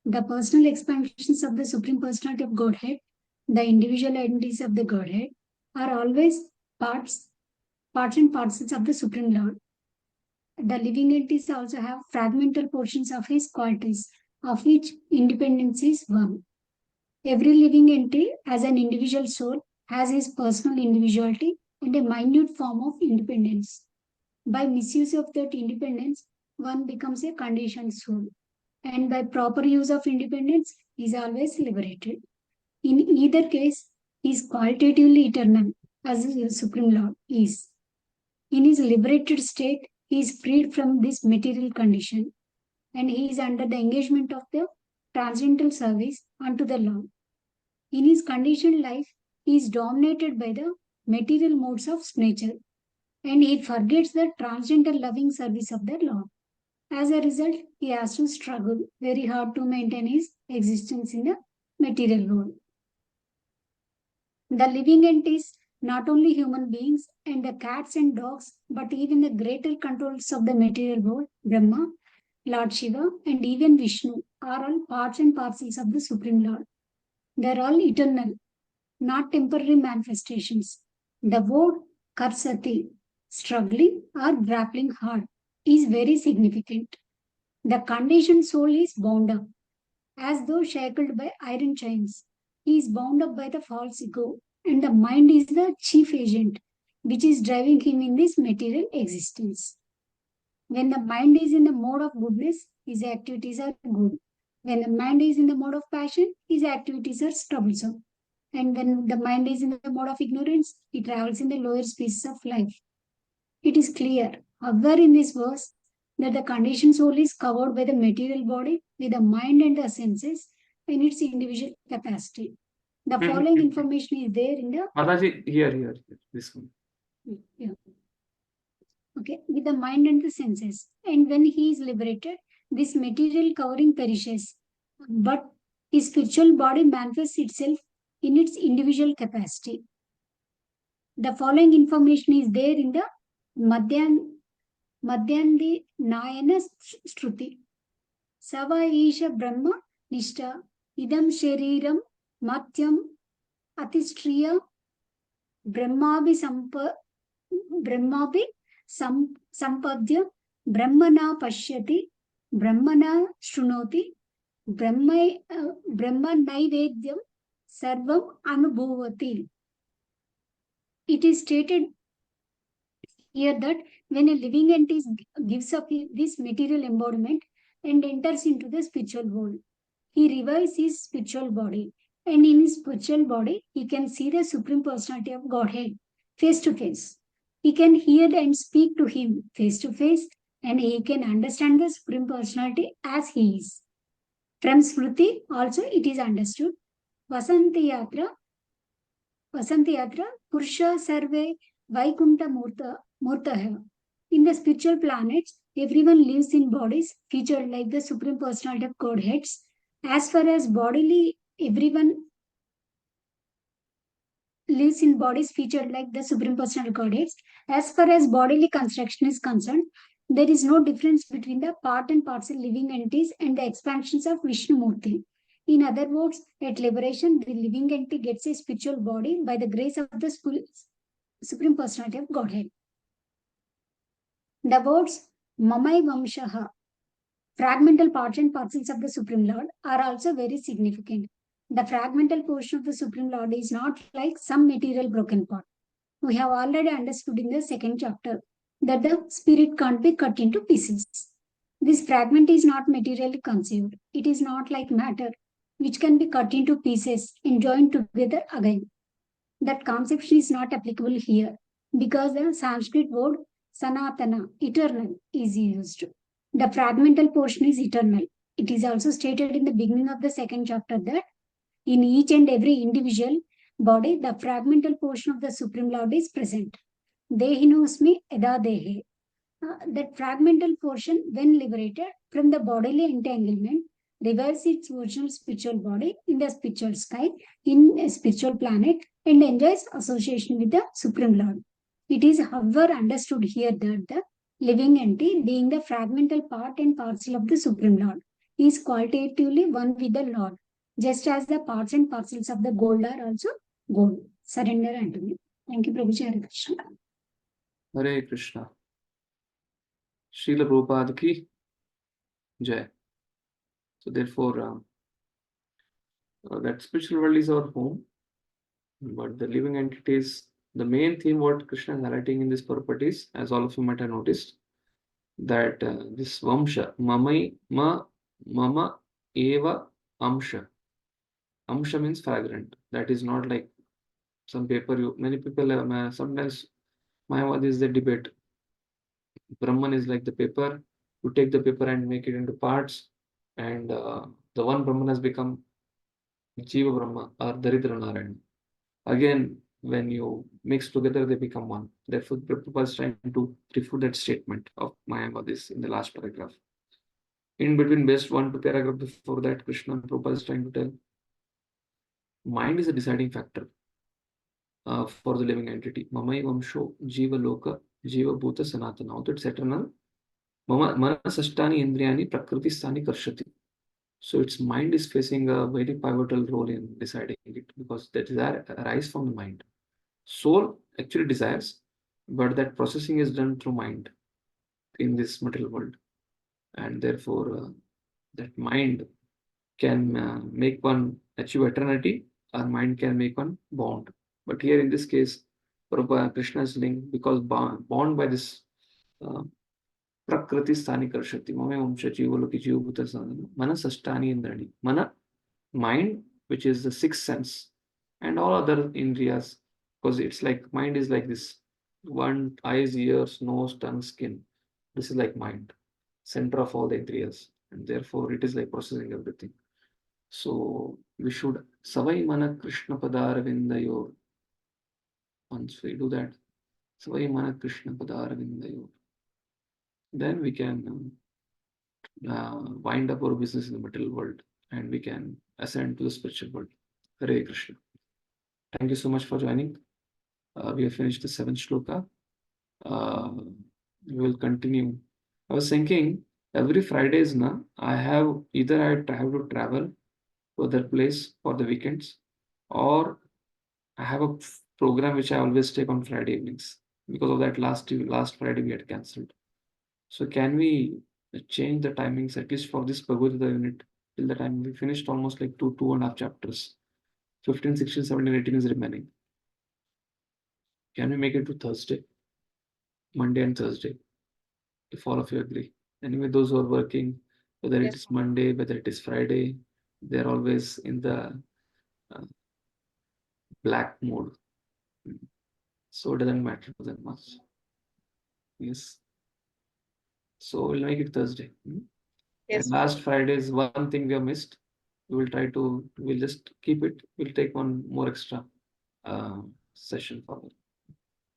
The personal expansions of the Supreme Personality of Godhead, the individual entities of the Godhead, are always parts and parcels of the Supreme Lord. The living entities also have fragmental portions of his qualities, of which independence is one. Every living entity, as an individual soul, has his personal individuality and a minute form of independence. By misuse of that independence, one becomes a conditioned soul. And by proper use of independence, he is always liberated. In either case, he is qualitatively eternal, as the Supreme Lord is. In his liberated state, he is freed from this material condition. and he is under the engagement of the transcendental service unto the Lord. In his conditioned life, he is dominated by the material modes of nature, and he forgets the transcendental loving service of the Lord. As a result, he has to struggle very hard to maintain his existence in the material world. The living entities, not only human beings and the cats and dogs, but even the greater controls of the material world, Brahma, Lord Shiva, and even Vishnu, are all parts and parcels of the Supreme Lord. They are all eternal, not temporary manifestations. The word karsati, struggling or grappling hard, is very significant. The conditioned soul is bound up, as though shackled by iron chains. He is bound up by the false ego, and the mind is the chief agent which is driving him in this material existence. When the mind is in the mode of goodness, his activities are good. When the mind is in the mode of passion, his activities are troublesome. And when the mind is in the mode of ignorance, he travels in the lower species of life. It is clear, however, in this verse, that the conditioned soul is covered by the material body with the mind and the senses in its individual capacity. The following information is there in the Mataji, here, this one. yeah. Okay, with the mind and the senses. And when he is liberated, this material covering perishes, but his spiritual body manifests itself in its individual capacity. The following information is there in the Madhyandi Nayana Shruti. Sava Isha Brahma Nishta Idam Shariram Matyam Atistriya Brahmabi Sampadya Brahmana Pashyati Brahmana Shrunoti Brahma Naivedyam Sarvam Anubhavati. It is stated here that when a living entity gives up this material embodiment and enters into the spiritual world, he revives his spiritual body, and in his spiritual body, he can see the Supreme Personality of Godhead face to face. He can hear and speak to him face to face, and he can understand the Supreme Personality as he is. From Smriti, also it is understood. Vasanti Yatra, Purusha Sarve Vaikunta Murtaha. In the spiritual planets, everyone lives in bodies featured like the Supreme Personality of Godheads. As far as bodily, everyone lives in bodies featured like the Supreme Personality of Godheads. As far as bodily construction is concerned, there is no difference between the part and parcel living entities and the expansions of Vishnu Murti. In other words, at liberation, the living entity gets a spiritual body by the grace of the Supreme Personality of Godhead. The words Mamai Vamshaha, fragmental parts and parcels of the Supreme Lord, are also very significant. The fragmental portion of the Supreme Lord is not like some material broken part. We have already understood in the second chapter that the spirit can't be cut into pieces. This fragment is not materially conceived. It is not like matter, which can be cut into pieces and joined together again. That conception is not applicable here because the Sanskrit word Sanatana, eternal, is used. The fragmental portion is eternal. It is also stated in the beginning of the second chapter that in each and every individual body, the fragmental portion of the Supreme Lord is present. Dehinosmi Eda Dehe. That fragmental portion, when liberated from the bodily entanglement, revives its original spiritual body in the spiritual sky, in a spiritual planet, and enjoys association with the Supreme Lord. It is, however, understood here that the living entity, being the fragmental part and parcel of the Supreme Lord, is qualitatively one with the Lord, just as the parts and parcels of the gold are also gold. Surrender unto me. Thank you, Prabhuji. Hare Krishna. Hare Krishna. Srila Prabhupada ki Jai. So therefore, that spiritual world is our home, but the living entities, the main theme what Krishna is highlighting in this purport is, as all of you might have noticed, that this Vamsha, Mama Eva Amsha. Amsha means fragrant. That is not like some paper. Many people sometimes Mayavadis they debate. Brahman is like the paper, You take the paper and make it into parts, and the one Brahman has become Jiva Brahma or Daridra Narayana. Again, when you mix together, they become one. Therefore, Prabhupada is trying to refute that statement of Mayavadis in the last paragraph. In between, best 1 to paragraph before that, Krishna Prabhupada is trying to tell mind is a deciding factor for the living entity. Mamai Vamsho Jiva Loka Jiva Bhuta Sanatana. Although it's eternal, Mama Manasashtani Indriyani Prakriti Sthani Karshati. So its mind is facing a very pivotal role in deciding it, because the desire arises from the mind. Soul actually desires, but that processing is done through mind in this material world, and therefore that mind can make one achieve eternity, or mind can make one bound. But here in this case, Krishna is linked because bound by this Prakriti Sthani Karshati. Mame Vamsha Jivaloki Jivabhuta Sadhana. Mana Sashtani Indrani. Mana, mind, which is the sixth sense, and all other indriyas, because it's like mind is like this: one, eyes, ears, nose, tongue, skin. This is like mind, center of all the indriyas, and therefore it is like processing everything. So we should Savai Mana Krishna Padaravindayor. Once we do that, Savai Mana Krishna Padaravindayor, then we can wind up our business in the material world, and we can ascend to the spiritual world. Hare Krishna. Thank you so much for joining. We have finished the 7th shloka. We will continue. I was thinking every Fridays now, I have to travel to other place for the weekends, or I have a program which I always take on Friday evenings. Because of that, last Friday we had cancelled. So can we change the timings at least for this Bhagavadgita unit till the time we finished almost like 2.5 chapters. 15, 16, 17, 18 is remaining. Can we make it to Thursday, Monday and Thursday, if all of you agree? Anyway, those who are working, whether it is Monday, whether it is Friday, they're always in the black mode. So it doesn't matter to them much. Yes. So we'll make it Thursday. Yes. And last Friday is one thing we have missed. We'll just keep it. We'll take one more extra session for it.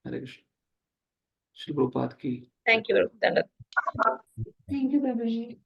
Hare Krishna. Shri Prabhupada ki. Thank you, Dandavat. Thank you, Prabhuji.